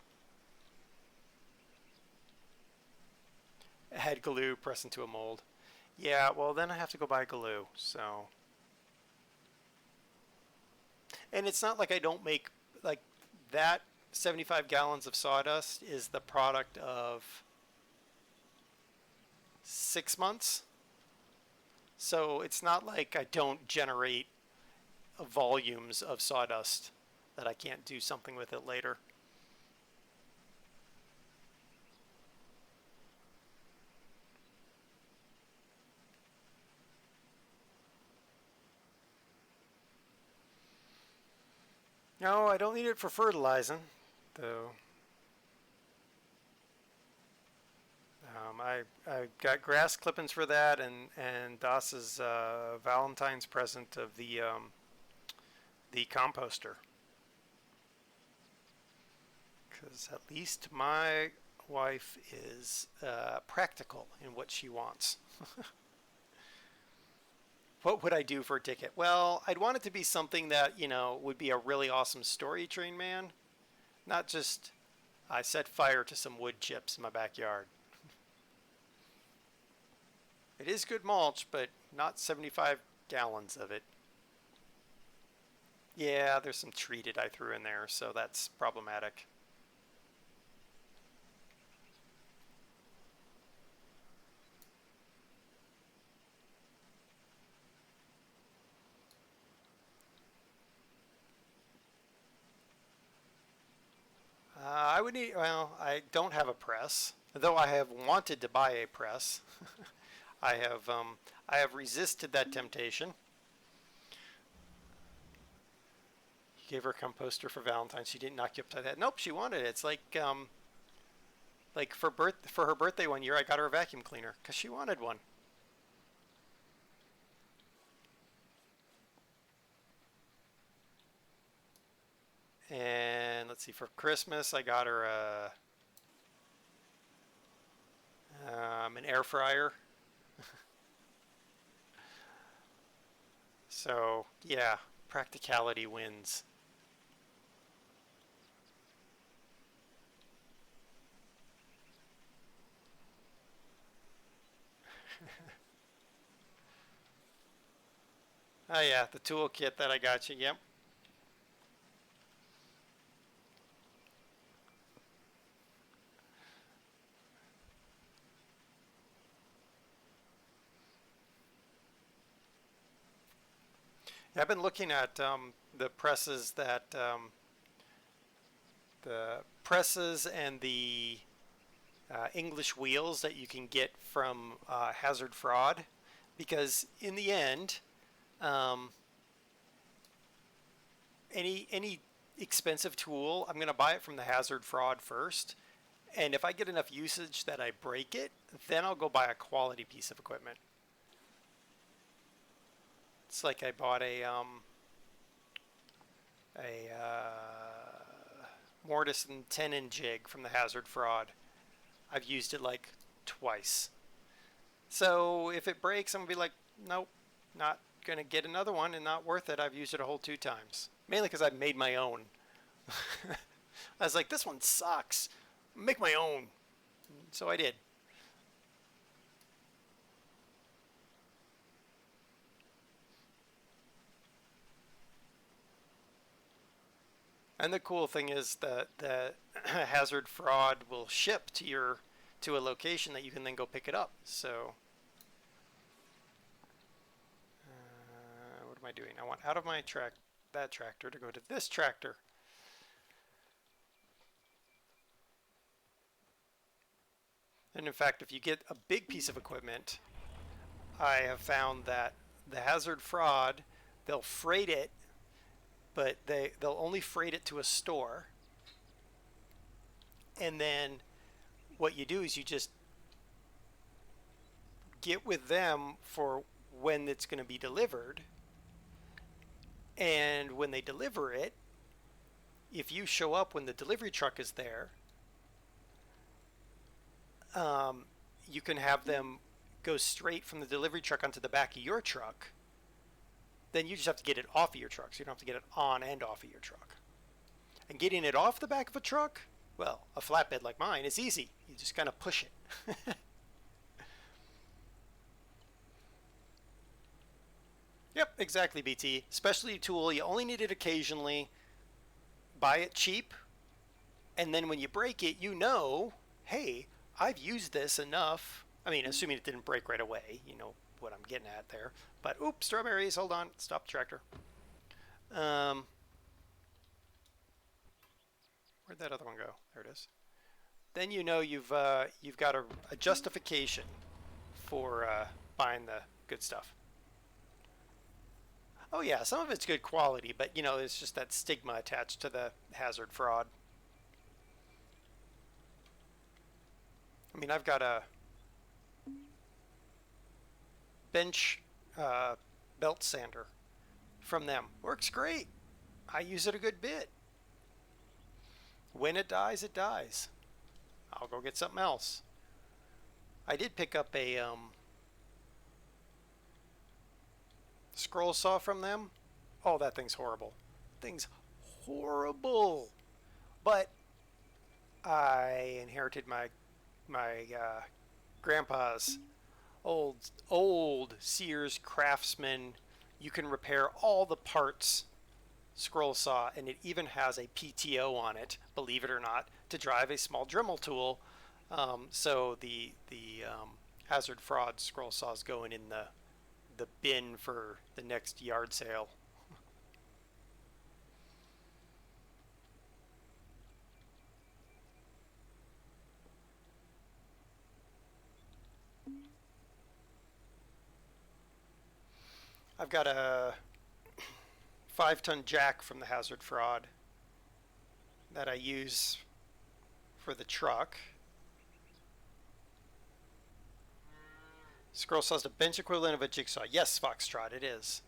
Head glue, press into a mold. Yeah, well then I have to go buy glue, so. And it's not like I don't make, like, that 75 gallons of sawdust is the product of 6 months. So it's not like I don't generate volumes of sawdust that I can't do something with it later. No, I don't need it for fertilizing, though. I got grass clippings for that, and Das's Valentine's present of the composter. Because at least my wife is practical in what she wants. What would I do for a ticket? Well, I'd want it to be something that, you know, would be a really awesome story train man. Not just, I set fire to some wood chips in my backyard. It is good mulch, but not 75 gallons of it. Yeah, there's some treated I threw in there, so that's problematic. I would need, well, I don't have a press, though I have wanted to buy a press. I have resisted that temptation. You gave her a composter for Valentine's. She didn't knock you upside the head. Nope, she wanted it. It's like for her birthday one year, I got her a vacuum cleaner because she wanted one. And let's see, for Christmas, I got her an air fryer. So, yeah, practicality wins. Oh yeah, the toolkit that I got you, yep. I've been looking at the presses the presses and the English wheels that you can get from Hazard Fraud, because in the end, um, any expensive tool, I'm going to buy it from the Hazard Fraud first, and if I get enough usage that I break it, then I'll go buy a quality piece of equipment. It's like I bought a mortise and tenon jig from the Hazard Fraud. I've used it like twice. So if it breaks, I'm going to be like, nope, not going to get another one and not worth it. I've used it a whole 2 times. Mainly because I've made my own. I was like, this one sucks. Make my own. So I did. And the cool thing is that the Hazard Fraud will ship to a location that you can then go pick it up. So what am I doing? I want out of my that tractor to go to this tractor. And in fact, if you get a big piece of equipment, I have found that the Hazard Fraud, they'll freight it, but they'll only freight it to a store. And then what you do is you just get with them for when it's going to be delivered. And when they deliver it, if you show up when the delivery truck is there, you can have them go straight from the delivery truck onto the back of your truck. Then you just have to get it off of your truck, so you don't have to get it on and off of your truck. And getting it off the back of a truck, well, a flatbed like mine is easy. You just kind of push it. Yep, exactly, BT. Specialty tool, you only need it occasionally. Buy it cheap. And then when you break it, you know, hey, I've used this enough. I mean, assuming it didn't break right away. You know what I'm getting at there. But, oops, strawberries, hold on. Stop the tractor. Where'd that other one go? There it is. Then you know you've got a justification for buying the good stuff. Oh yeah, some of it's good quality, but you know, there's just that stigma attached to the Hazard Fraud. I mean, I've got a bench belt sander from them. Works great. I use it a good bit. When it dies, it dies. I'll go get something else. I did pick up a scroll saw from them. Oh, that thing's horrible. Thing's horrible. But I inherited my grandpa's old Sears Craftsman. You can repair all the parts scroll saw, and it even has a PTO on it, believe it or not, to drive a small Dremel tool. So the Hazard Fraud scroll saw is going in the bin for the next yard sale. I've got a 5-ton jack from the Hazard Fraud that I use for the truck. Scroll saw is the bench equivalent of a jigsaw. Yes, Foxtrot, it is.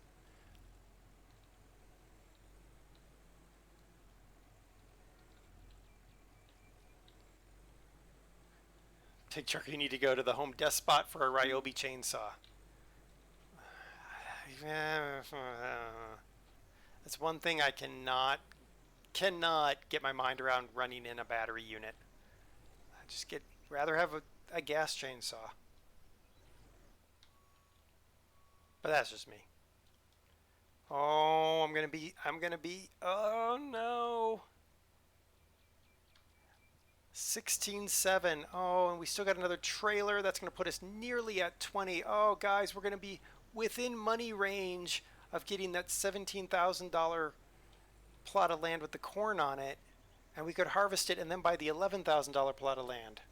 Big Trucker, you need to go to the Home Despot for a Ryobi chainsaw. That's one thing I cannot get my mind around running in a battery unit. I just rather have a gas chainsaw. But that's just me. Oh, I'm gonna be, oh no. 16.7. Oh, and we still got another trailer. That's gonna put us nearly at 20. Oh, guys, we're gonna be within money range of getting that $17,000 plot of land with the corn on it. And we could harvest it and then buy the $11,000 plot of land.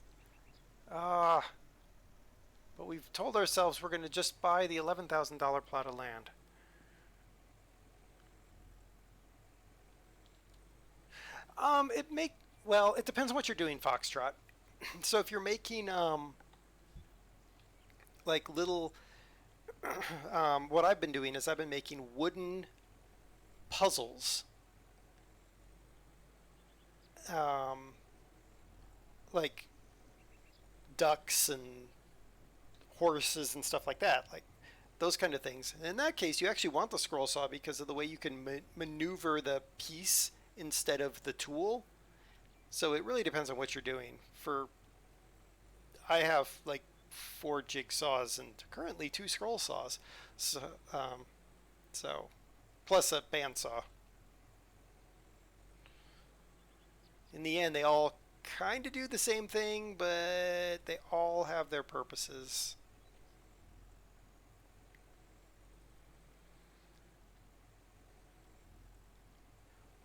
Ah, but we've told ourselves we're going to just buy the $11,000 plot of land. It make well, it depends on what you're doing, Foxtrot. So if you're making like little, what I've been doing is I've been making wooden puzzles, um, like ducks and horses and stuff like that, like those kind of things. And in that case, you actually want the scroll saw because of the way you can maneuver the piece instead of the tool. So it really depends on what you're doing. For I have like 4 jigsaws and currently 2 scroll saws, so so plus a bandsaw. In the end, they all kind of do the same thing, but they all have their purposes.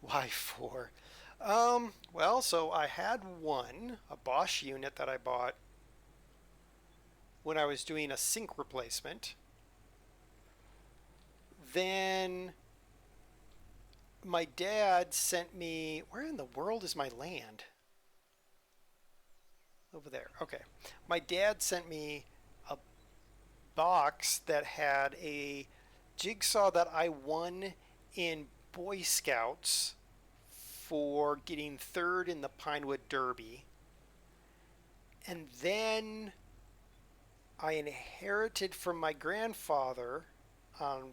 Why 4? Well, so I had one, a Bosch unit that I bought when I was doing a sink replacement. Then my dad sent me, where in the world is my land? Over there. Okay. My dad sent me a box that had a jigsaw that I won in Boy Scouts for getting third in the Pinewood Derby. And then I inherited from my grandfather on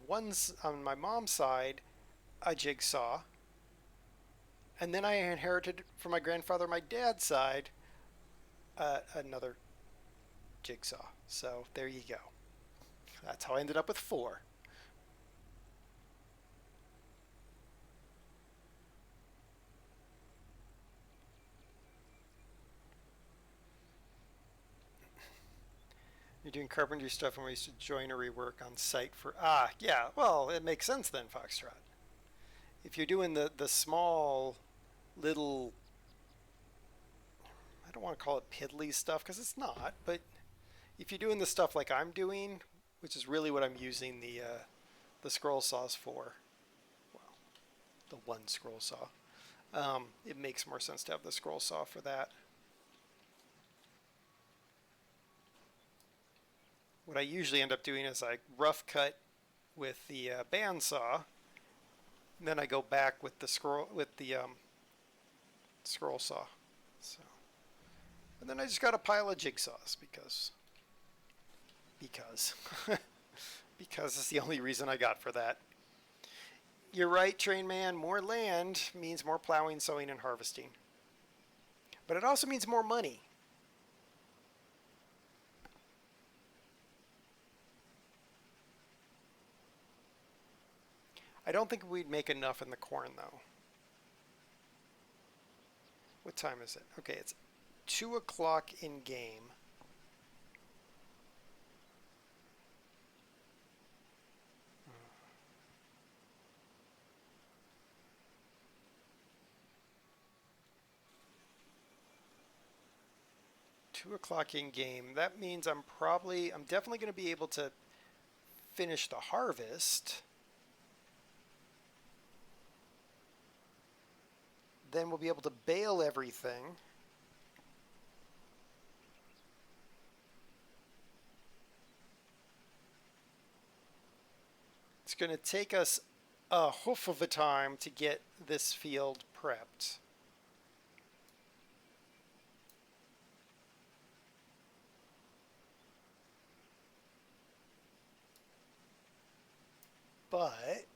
my mom's side a jigsaw. And then I inherited from my grandfather on my dad's side another jigsaw. So there you go. That's how I ended up with 4. You're doing carpentry stuff and we used to joinery work on site for yeah, well, it makes sense then, Foxtrot. If you're doing the small little, I don't want to call it piddly stuff because it's not, but if you're doing the stuff like I'm doing, which is really what I'm using the scroll saws for, well, the one scroll saw, it makes more sense to have the scroll saw for that. What I usually end up doing is I rough cut with the bandsaw, and then I go back with the scroll saw. So, and then I just got a pile of jigsaws because because it's the only reason I got for that. You're right, Train Man. More land means more plowing, sowing, and harvesting, but it also means more money. I don't think we'd make enough in the corn, though. What time is it? Okay, it's 2 o'clock in game. In game. That means I'm definitely going to be able to finish the harvest. Then we'll be able to bale everything. It's going to take us a hoof of a time to get this field prepped. But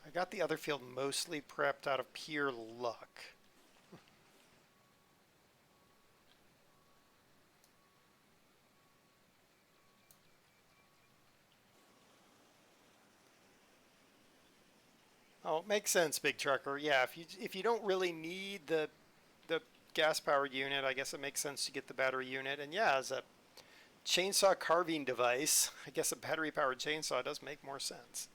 I got the other field mostly prepped out of pure luck. Oh, it makes sense, big trucker. Yeah, if you don't really need the gas powered unit, I guess it makes sense to get the battery unit. And yeah, as a chainsaw carving device. I guess a battery-powered chainsaw does make more sense.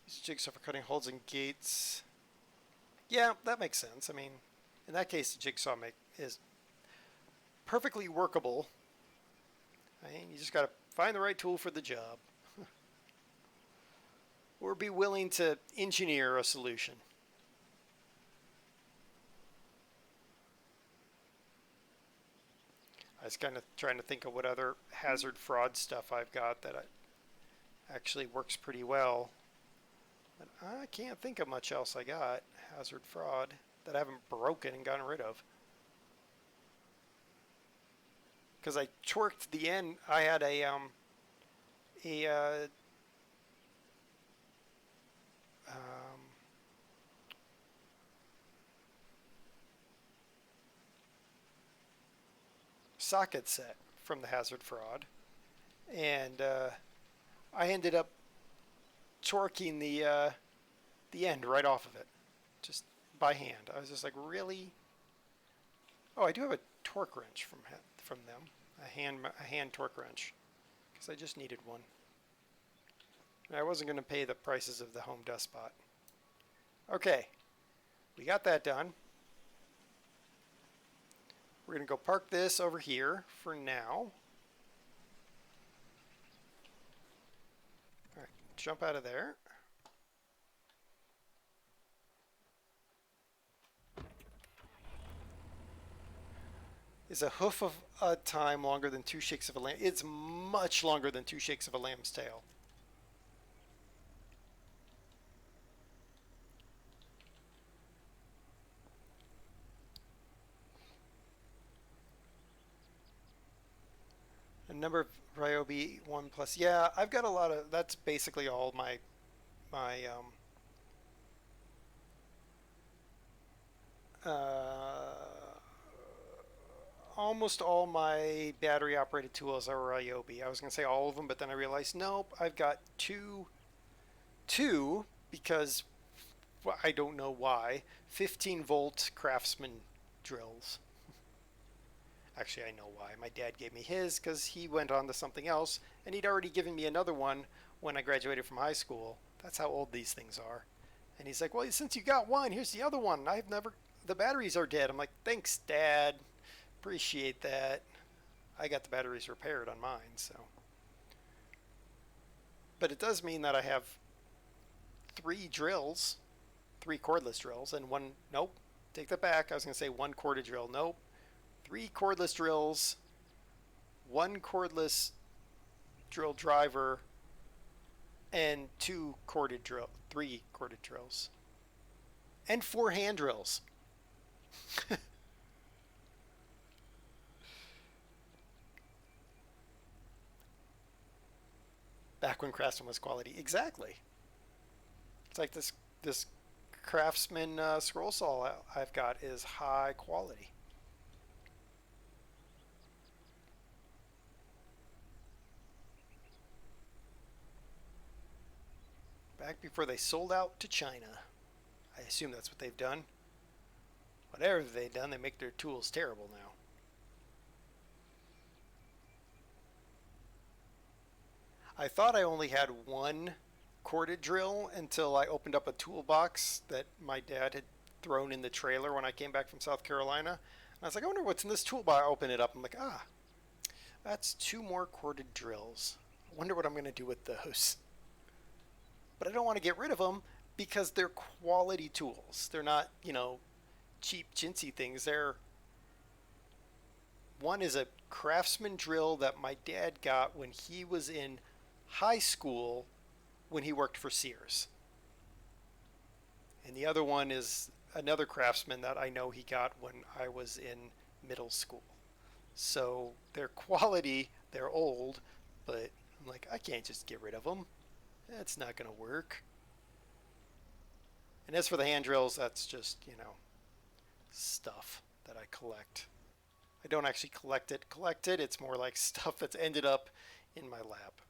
Use jigsaw for cutting holes in gates. Yeah, that makes sense. I mean, in that case, the jigsaw is perfectly workable. I mean, you just got to find the right tool for the job. Or be willing to engineer a solution. I was kind of trying to think of what other hazard fraud stuff I've got that actually works pretty well. But I can't think of much else I got hazard fraud that I haven't broken and gotten rid of. Because I torqued the end. I had a socket set from the hazard fraud, and I ended up torquing the end right off of it, just by hand. I was just like, really? Oh, I do have a torque wrench from them, a hand torque wrench, because I just needed one. And I wasn't going to pay the prices of the Home Dustbot. Okay, we got that done. We're going to go park this over here for now. All right, jump out of there. Is a hoof of a time longer than 2 shakes of a lamb? It's much longer than 2 shakes of a lamb's tail. A number of Ryobi 1 plus. Yeah, I've got a lot of, that's basically all my almost all my battery operated tools are Ryobi. I was going to say all of them, but then I realized, nope, I've got two because I don't know why, 15-volt Craftsman drills. Actually, I know why. My dad gave me his because he went on to something else, and he'd already given me another one when I graduated from high school. That's how old these things are. And he's like, well, since you got one, here's the other one. The batteries are dead. I'm like, thanks, Dad. Appreciate that. I got the batteries repaired on mine, so. But it does mean that I have 3 drills, 3 cordless drills, and one, nope, take that back. I was going to say 1 corded drill. Nope. 3 cordless drills, 1 cordless drill driver, and 3 corded drills, and 4 hand drills. Back when Craftsman was quality. Exactly. It's like this Craftsman scroll saw I've got is high quality. Back before they sold out to China. I assume that's what they've done. Whatever they've done, they make their tools terrible now. I thought I only had 1 corded drill until I opened up a toolbox that my dad had thrown in the trailer when I came back from South Carolina. And I was like, I wonder what's in this toolbox. I open it up. I'm like, that's 2 more corded drills. I wonder what I'm going to do with those. But I don't want to get rid of them because they're quality tools. They're not, cheap chintzy things. One is a Craftsman drill that my dad got when he was in high school when he worked for Sears. And the other one is another Craftsman that I know he got when I was in middle school. So they're quality, they're old, but I'm like, I can't just get rid of them. That's not going to work. And as for the hand drills, that's just, stuff that I collect. I don't actually collect it. It's more like stuff that's ended up in my lap.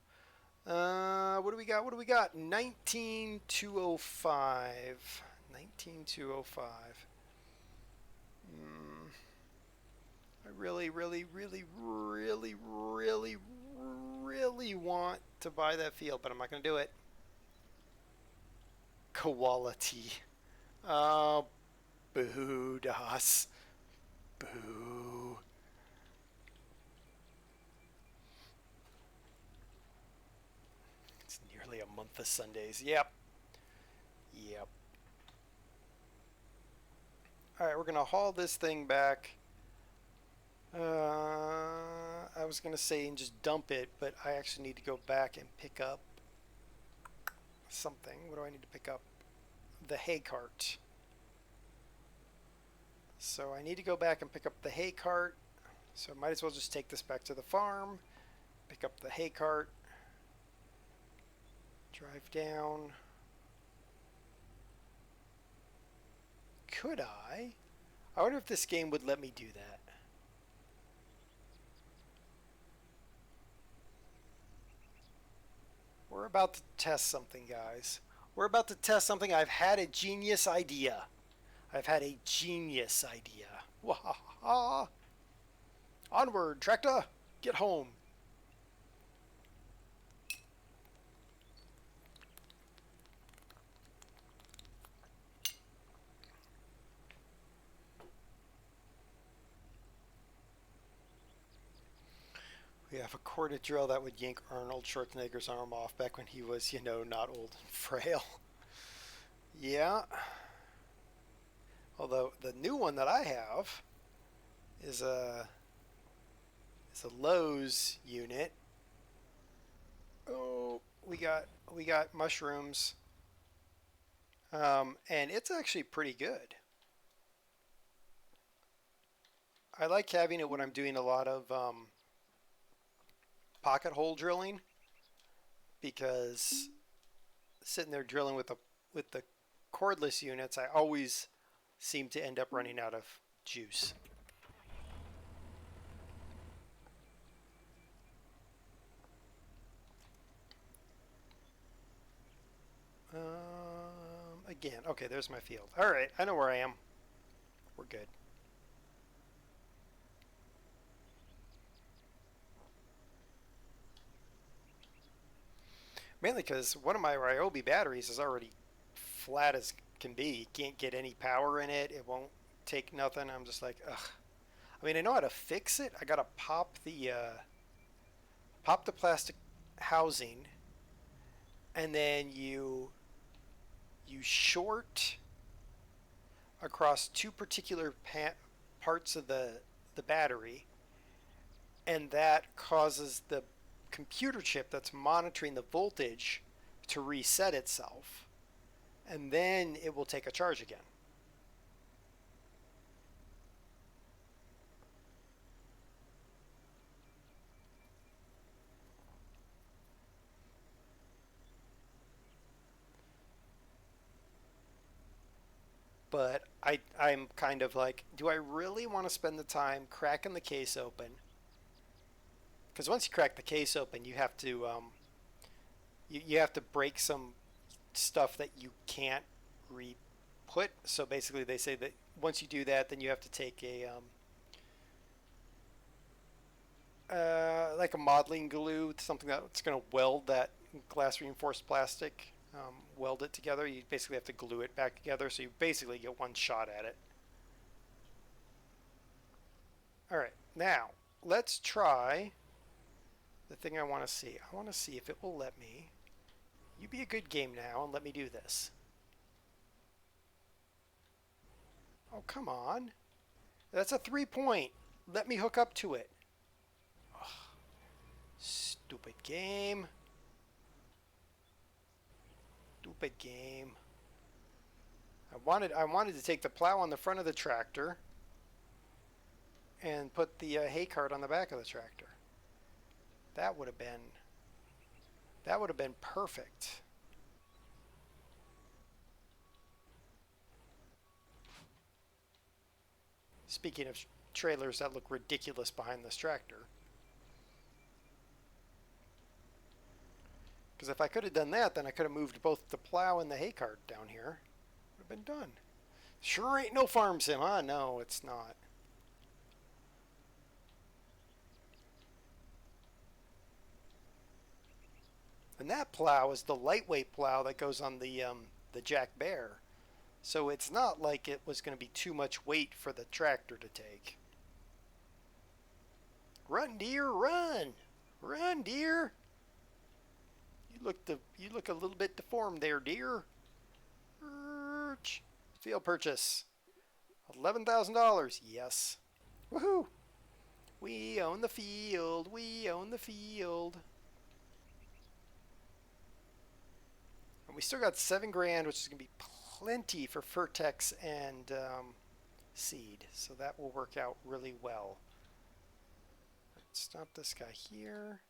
What do we got? 19205. 19205. really, really, really, really, really, really want to buy that field, but I'm not going to do it. Quality. Oh, boo, Das. Boo. It's nearly a month of Sundays. Yep. Yep. Alright, we're going to haul this thing back. I was going to say and just dump it, but I actually need to go back and pick up something. What do I need to pick up? The hay cart. So I need to go back and pick up the hay cart. So I might as well just take this back to the farm, pick up the hay cart, drive down. Could I? I wonder if this game would let me do that. We're about to test something, guys. We're about to test something. I've had a genius idea. I've had a genius idea. Wahaha! Onward, tractor! Get home! We have a corded drill that would yank Arnold Schwarzenegger's arm off back when he was, you know, not old and frail. Yeah. Although the new one that I have is a Lowe's unit. Oh, we got mushrooms. And it's actually pretty good. I like having it when I'm doing a lot of pocket hole drilling, because sitting there drilling with the cordless units, I always seem to end up running out of juice. Again, okay, there's my field. All right, I know where I am. We're good. Mainly because one of my Ryobi batteries is already flat as can be. You can't get any power in it. It won't take nothing. I'm just like, ugh. I mean, I know how to fix it. I gotta pop the plastic housing, and then you short across two particular parts of the battery, and that causes the computer chip that's monitoring the voltage to reset itself, and then it will take a charge again. But I'm kind of like, do I really want to spend the time cracking the case open? Because once you crack the case open, you have to you have to break some stuff that you can't re-put. So basically, they say that once you do that, then you have to take a like a modeling glue, something that's going to weld that glass reinforced plastic, weld it together. You basically have to glue it back together, so you basically get one shot at it. Alright, now let's try the thing I want to see. I want to see if it will let me. You be a good game now and let me do this. Oh, come on. That's a 3-point. Let me hook up to it. Ugh. Stupid game. Stupid game. I wanted to take the plow on the front of the tractor and put the hay cart on the back of the tractor. That would have been perfect. Speaking of trailers that look ridiculous behind this tractor. Because if I could have done that, then I could have moved both the plow and the hay cart down here. Would have been done. Sure ain't no farm sim, huh? No, it's not. And that plow is the lightweight plow that goes on the Jack Bear. So it's not like it was going to be too much weight for the tractor to take. Run, deer, run! Run, deer! You look a little bit deformed there, deer. Field purchase. $11,000. Yes. Woohoo! We own the field. We own the field. And we still got 7 grand, which is going to be plenty for Vertex and seed. So that will work out really well. Let's stop this guy here.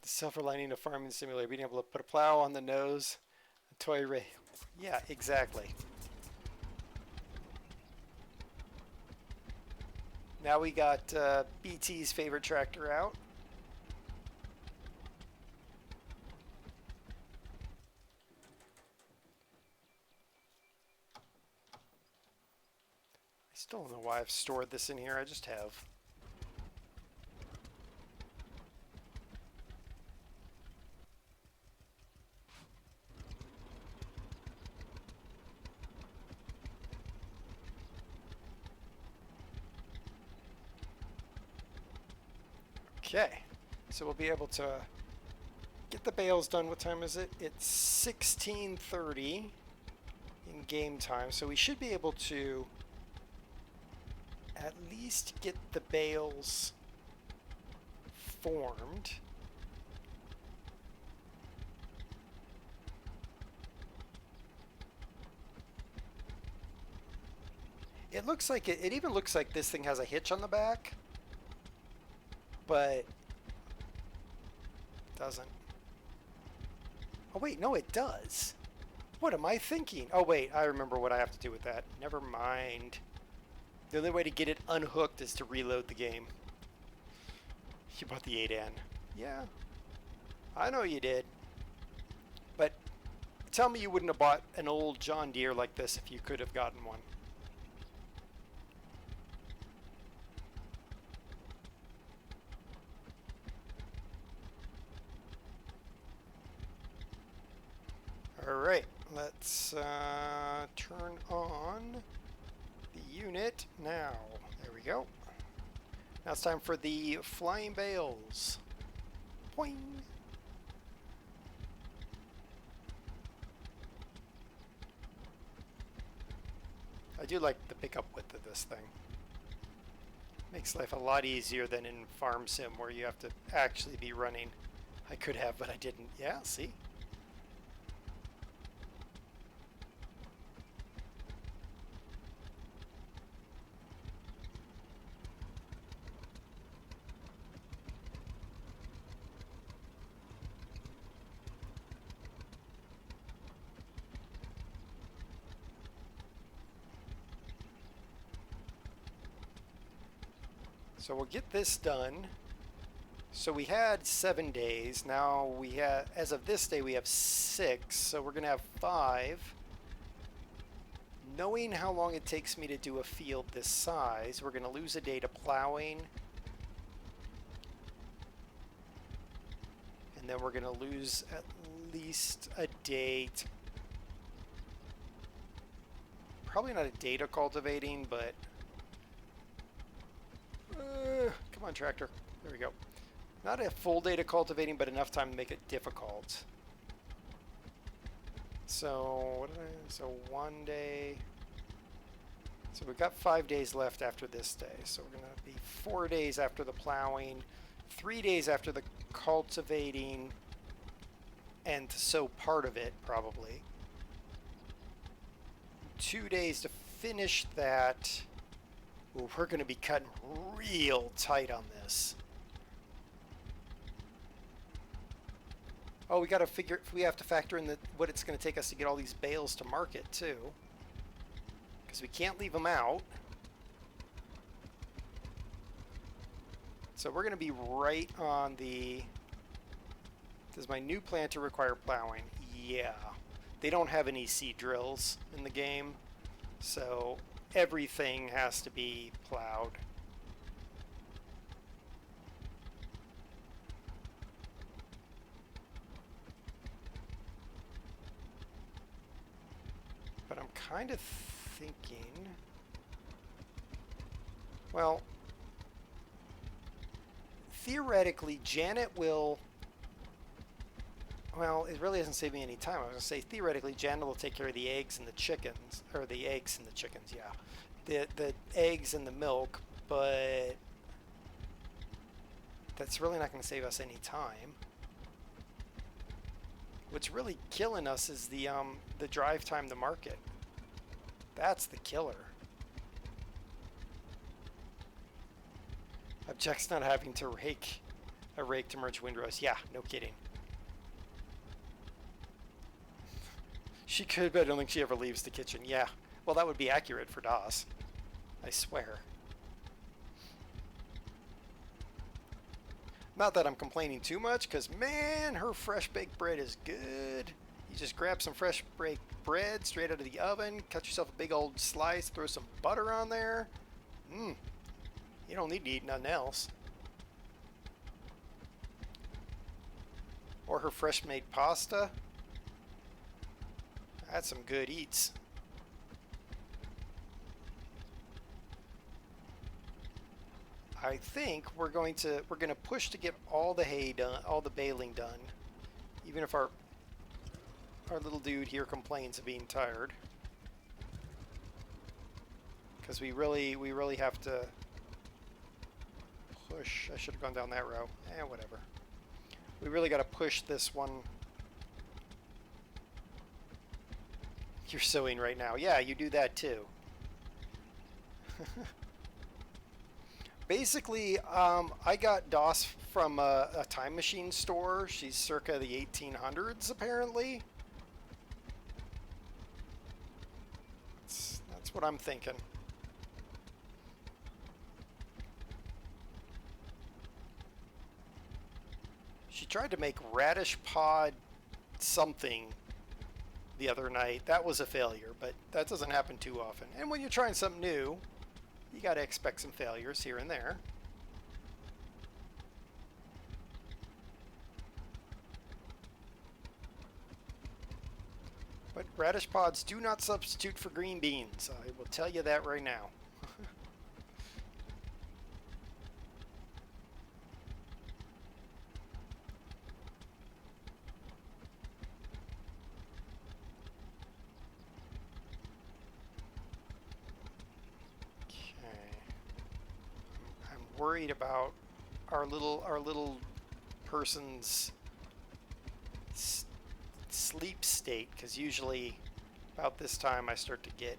The silver lining of farming simulator, being able to put a plow on the nose, a toy ray. Yeah, exactly. Now we got BT's favorite tractor out. I still don't know why I've stored this in here. I just have. Okay, so we'll be able to get the bales done. What time is it? It's 16:30 in game time, so we should be able to at least get the bales formed. It looks like it even looks like this thing has a hitch on the back. But it doesn't. Oh wait, no it does. What am I thinking? Oh wait, I remember what I have to do with that. Never mind. The only way to get it unhooked is to reload the game. You bought the 8N. Yeah. I know you did. But tell me you wouldn't have bought an old John Deere like this if you could have gotten one. Alright, let's turn on the unit now. There we go. Now it's time for the flying bales. Boing! I do like the pickup width of this thing. Makes life a lot easier than in Farm Sim where you have to actually be running. I could have, but I didn't. Yeah, see? So we'll get this done. So we had 7 days. Now we have, as of this day, we have 6. So we're going to have 5. Knowing how long it takes me to do a field this size, we're going to lose a day to plowing. And then we're going to lose at least a day to, probably not a day to cultivating, but come on, tractor. There we go. Not a full day to cultivating, but enough time to make it difficult. So, so 1 day. So we've got 5 days left after this day. So we're going to be 4 days after the plowing, 3 days after the cultivating, and to sow part of it, probably. 2 days to finish that. Ooh, we're going to be cutting real tight on this. Oh, we got to figure. We have to factor in what it's going to take us to get all these bales to market too, because we can't leave them out. So we're going to be right on the. Does my new planter require plowing? Yeah, they don't have any seed drills in the game, so everything has to be plowed. But I'm kind of thinking, well, theoretically, Janet will, well, it really doesn't save me any time. I was going to say, theoretically, Janet will take care of the eggs and the chickens, or the eggs and the chickens, yeah. The eggs and the milk, but that's really not going to save us any time. What's really killing us is the drive time to market. That's the killer. Objects not having to rake to merge windrows. Yeah, no kidding. She could, but I don't think she ever leaves the kitchen. Yeah, well, that would be accurate for DOS. I swear. Not that I'm complaining too much, because, man, her fresh baked bread is good. You just grab some fresh baked bread straight out of the oven, cut yourself a big old slice, throw some butter on there. You don't need to eat nothing else. Or her fresh made pasta. That's some good eats. I think we're gonna push to get all the hay done, all the baling done, even if our little dude here complains of being tired, because we really have to push. I should have gone down that row. Whatever. We really got to push this one. You're sewing right now. Yeah, you do that too. Basically, I got DOS from a time machine store. She's circa the 1800s, apparently. That's what I'm thinking. She tried to make radish pod something the other night. That was a failure, but that doesn't happen too often. And when you're trying something new, you got to expect some failures here and there. But radish pods do not substitute for green beans. I will tell you that right now. Worried about our little person's sleep state, because usually about this time I start to get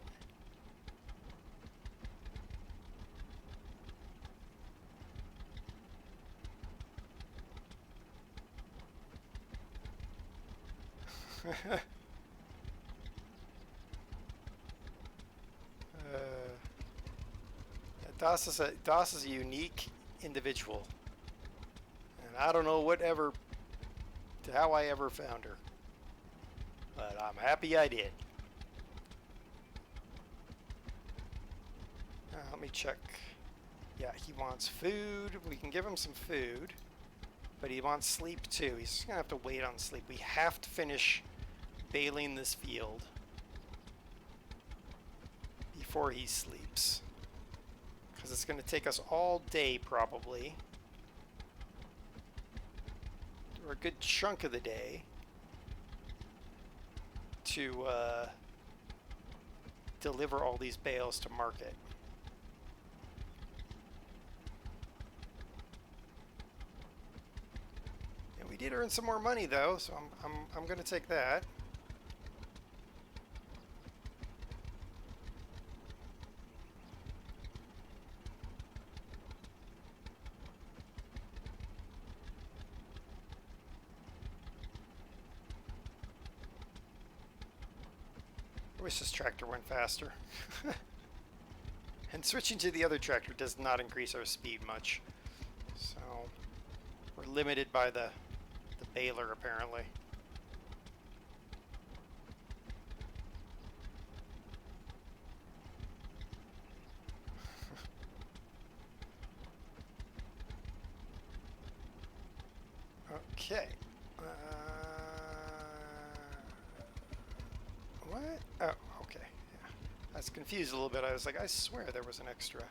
DOS is a unique individual, and I don't know how I ever found her, but I'm happy I did. Let me check. Yeah, he wants food. We can give him some food, but he wants sleep too. He's just gonna have to wait on sleep. We have to finish baling this field before he sleeps, because it's going to take us all day probably, or a good chunk of the day, to deliver all these bales to market. And we did earn some more money though, so I'm going to take that. I wish this tractor went faster. And switching to the other tractor does not increase our speed much. So we're limited by the baler apparently. Okay. What? Oh, okay. Yeah. I was confused a little bit. I was like, I swear there was an extra.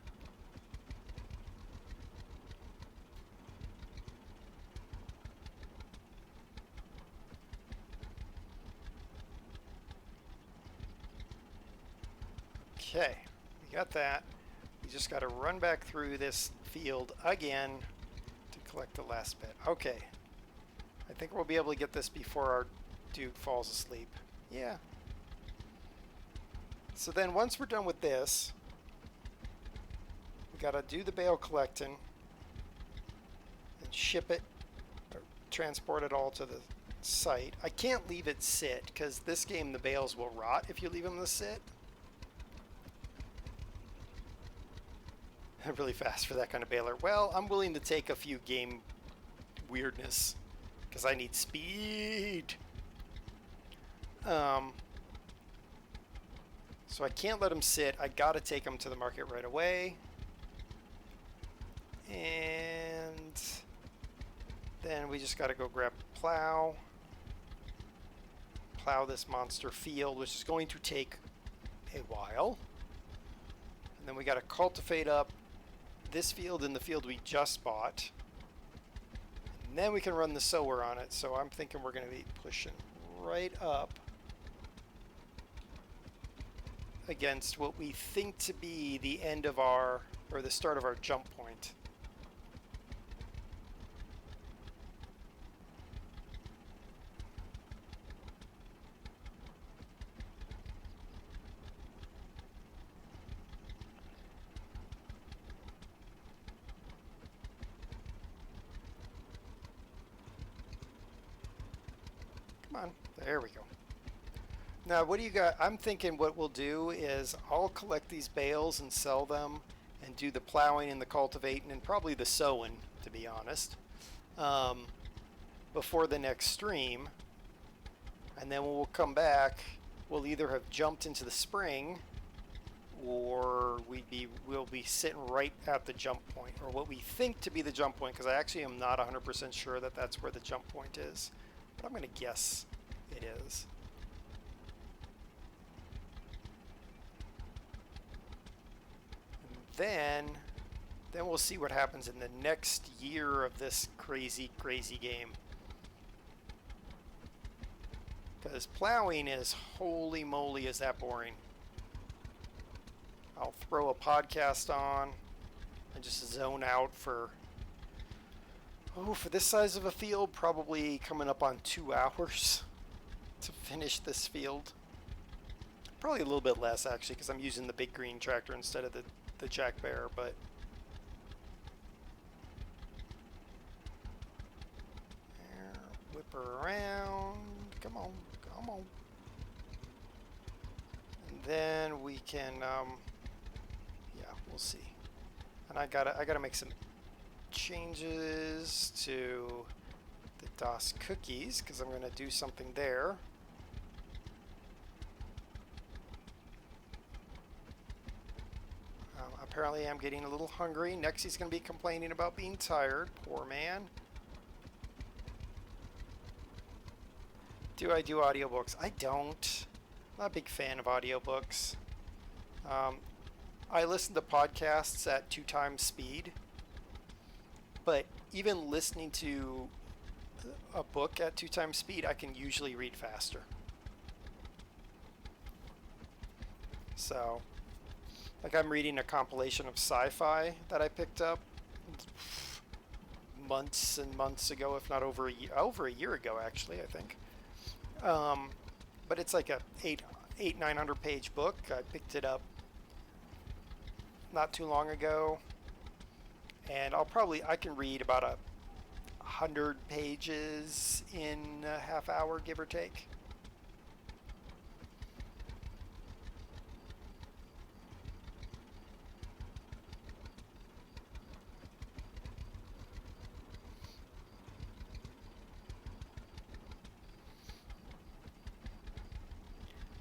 Okay, we got that. We just got to run back through this field again to collect the last bit. Okay. I think we'll be able to get this before our dude falls asleep. Yeah. So then once we're done with this, we got to do the bale collecting and ship it or transport it all to the site. I can't leave it sit because this game the bales will rot if you leave them to sit. Really fast for that kind of baler. Well, I'm willing to take a few game weirdness because I need speed. So I can't let them sit. I gotta take them to the market right away. And then we just gotta go grab a plow. Plow this monster field, which is going to take a while. And then we gotta cultivate up this field and the field we just bought. And then we can run the sower on it. So I'm thinking we're going to be pushing right up against what we think to be the end of our, or the start of our jump point. On. There we go. Now, what do you got? I'm thinking what we'll do is I'll collect these bales and sell them and do the plowing and the cultivating and probably the sowing, to be honest, before the next stream. And then when we'll come back, we'll either have jumped into the spring or we'll be sitting right at the jump point, or what we think to be the jump point, because I actually am not 100% sure that that's where the jump point is. But I'm going to guess it is. And then we'll see what happens in the next year of this crazy, crazy game. Because plowing is, holy moly, is that boring. I'll throw a podcast on and just zone out for... Oh, for this size of a field, probably coming up on 2 hours to finish this field. Probably a little bit less, actually, because I'm using the big green tractor instead of the Jack Bear, but... There, whip her around. Come on, come on. And then we can, yeah, we'll see. And I gotta make some changes to the DOS cookies because I'm going to do something there. Apparently I'm getting a little hungry. Next he's going to be complaining about being tired. Poor man. Do I do audiobooks? I don't. I'm not a big fan of audiobooks. I listen to podcasts at 2 times speed. But even listening to a book at 2 times speed, I can usually read faster. So, like I'm reading a compilation of sci-fi that I picked up months and months ago, if not over a year ago, actually, I think. But it's like a 900 page book. I picked it up not too long ago. And I can read about 100 pages in a half hour, give or take.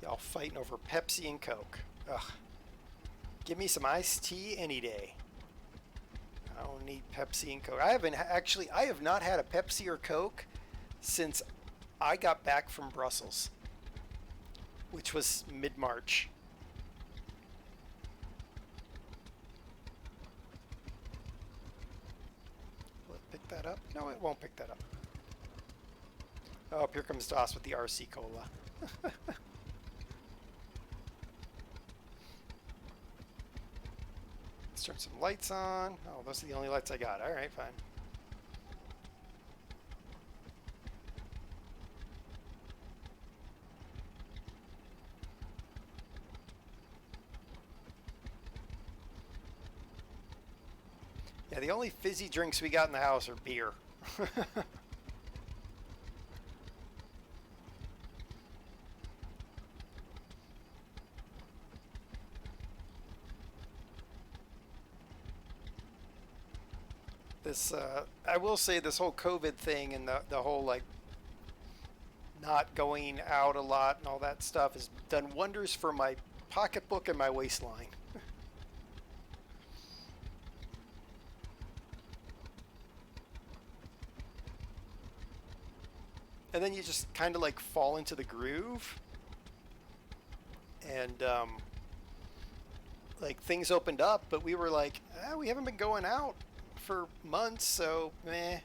Y'all fighting over Pepsi and Coke. Ugh. Give me some iced tea any day. I don't need Pepsi and Coke. I have not had a Pepsi or Coke since I got back from Brussels, which was mid-March. Will it pick that up? No, it won't pick that up. Oh, here comes DOS with the RC Cola. Let's turn some lights on. Oh, those are the only lights I got. All right, fine. Yeah, the only fizzy drinks we got in the house are beer. This, I will say, this whole COVID thing and the whole like not going out a lot and all that stuff has done wonders for my pocketbook and my waistline. And then you just kind of like fall into the groove, and like things opened up, but we were like, we haven't been going out for months, so meh.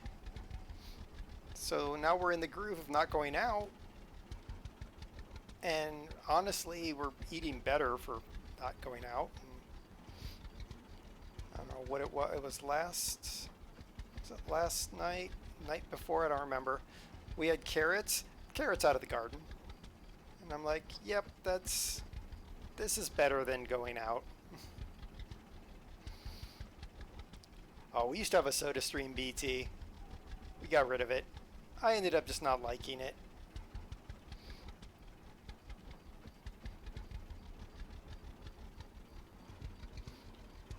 So now we're in the groove of not going out, and honestly, we're eating better for not going out. I don't know what it was. It was last night, night before, I don't remember. We had carrots out of the garden, and I'm like, yep, this is better than going out. Oh, we used to have a SodaStream BT. We got rid of it. I ended up just not liking it.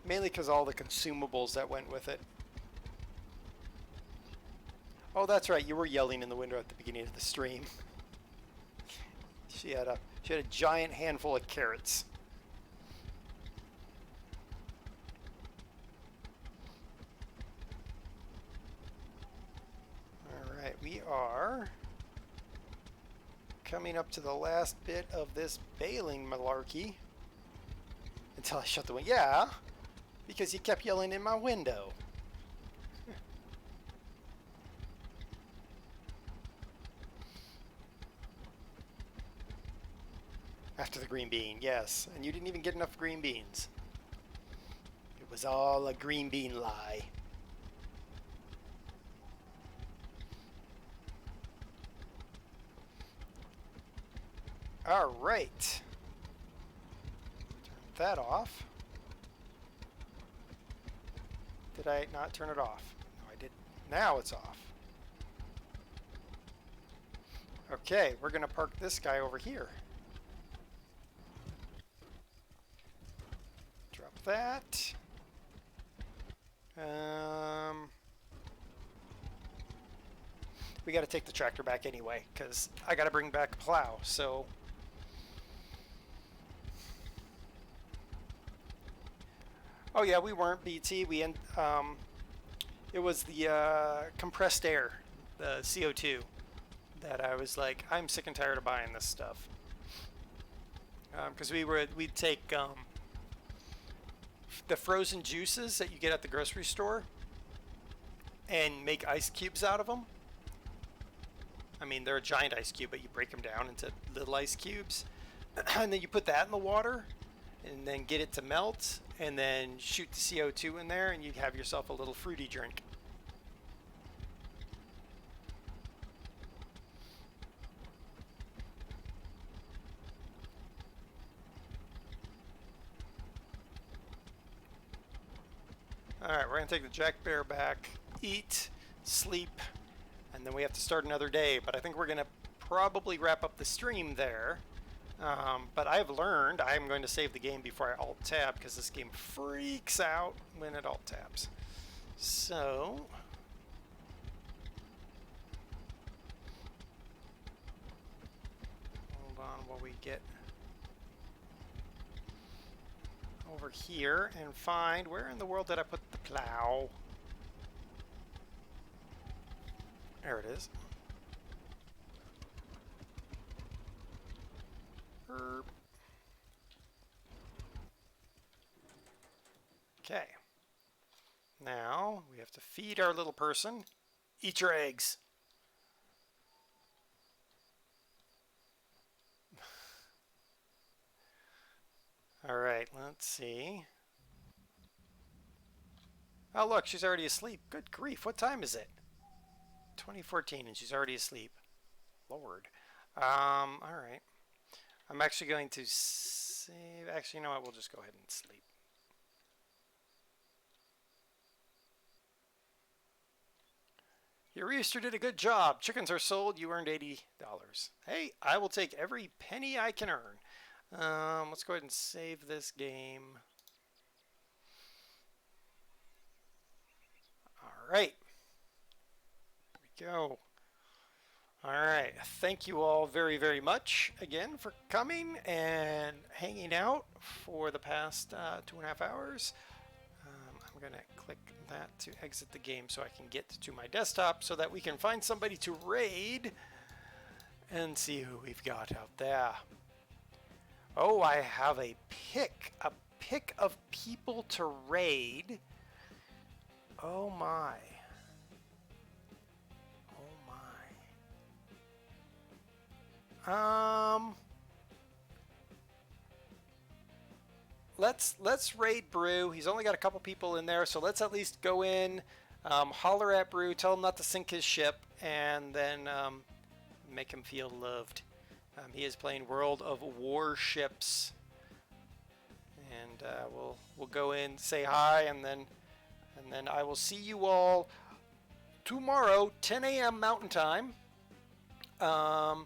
Mainly because all the consumables that went with it. Oh, that's right. You were yelling in the window at the beginning of the stream. She had a giant handful of carrots. All right, we are coming up to the last bit of this baling malarkey. Until I shut the window. Yeah, because you kept yelling in my window. After the green bean, yes. And you didn't even get enough green beans. It was all a green bean lie. All right. Turn that off. Did I not turn it off? No, I did. Now it's off. Okay, we're going to park this guy over here. That. We got to take the tractor back anyway, because I got to bring back a plow, so. Oh yeah, we weren't BT. It was the compressed air, the CO2, that I was like, I'm sick and tired of buying this stuff. Because we'd take the frozen juices that you get at the grocery store and make ice cubes out of them. I mean, they're a giant ice cube, but you break them down into little ice cubes. And then you put that in the water and then get it to melt and then shoot the CO2 in there and you have yourself a little fruity drink. Alright, we're going to take the Jack Bear back, eat, sleep, and then we have to start another day. But I think we're going to probably wrap up the stream there. But I've learned I'm going to save the game before I alt-tab because this game freaks out when it alt-tabs. So hold on while we get over here and find where in the world did I put the plow? There it is. Herp. Okay. Now we have to feed our little person. Eat your eggs. All right, let's see. Oh, look, she's already asleep. Good grief, what time is it? 2014, and she's already asleep. Lord. All right. I'm actually going to save. Actually, you know what? We'll just go ahead and sleep. Your Easter did a good job. Chickens are sold. You earned $80. Hey, I will take every penny I can earn. Let's go ahead and save this game. All right. Here we go. All right. Thank you all very, very much again for coming and hanging out for the past 2.5 hours. I'm going to click that to exit the game so I can get to my desktop so that we can find somebody to raid and see who we've got out there. Oh, I have a pick of people to raid. Oh my. Oh my. Let's raid Brew. He's only got a couple people in there, so let's at least go in, holler at Brew, tell him not to sink his ship, and then make him feel loved. He is playing World of Warships, and we'll go in, say hi, and then I will see you all tomorrow, 10 a.m. Mountain Time. What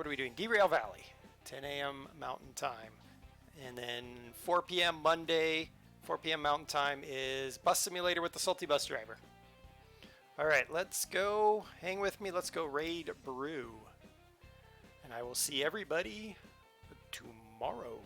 are we doing? Derail Valley, 10 a.m. Mountain Time, and then 4 p.m. Monday, 4 p.m. Mountain Time is Bus Simulator with the Salty Bus Driver. All right, let's go. Hang with me. Let's go raid Brew. And I will see everybody tomorrow.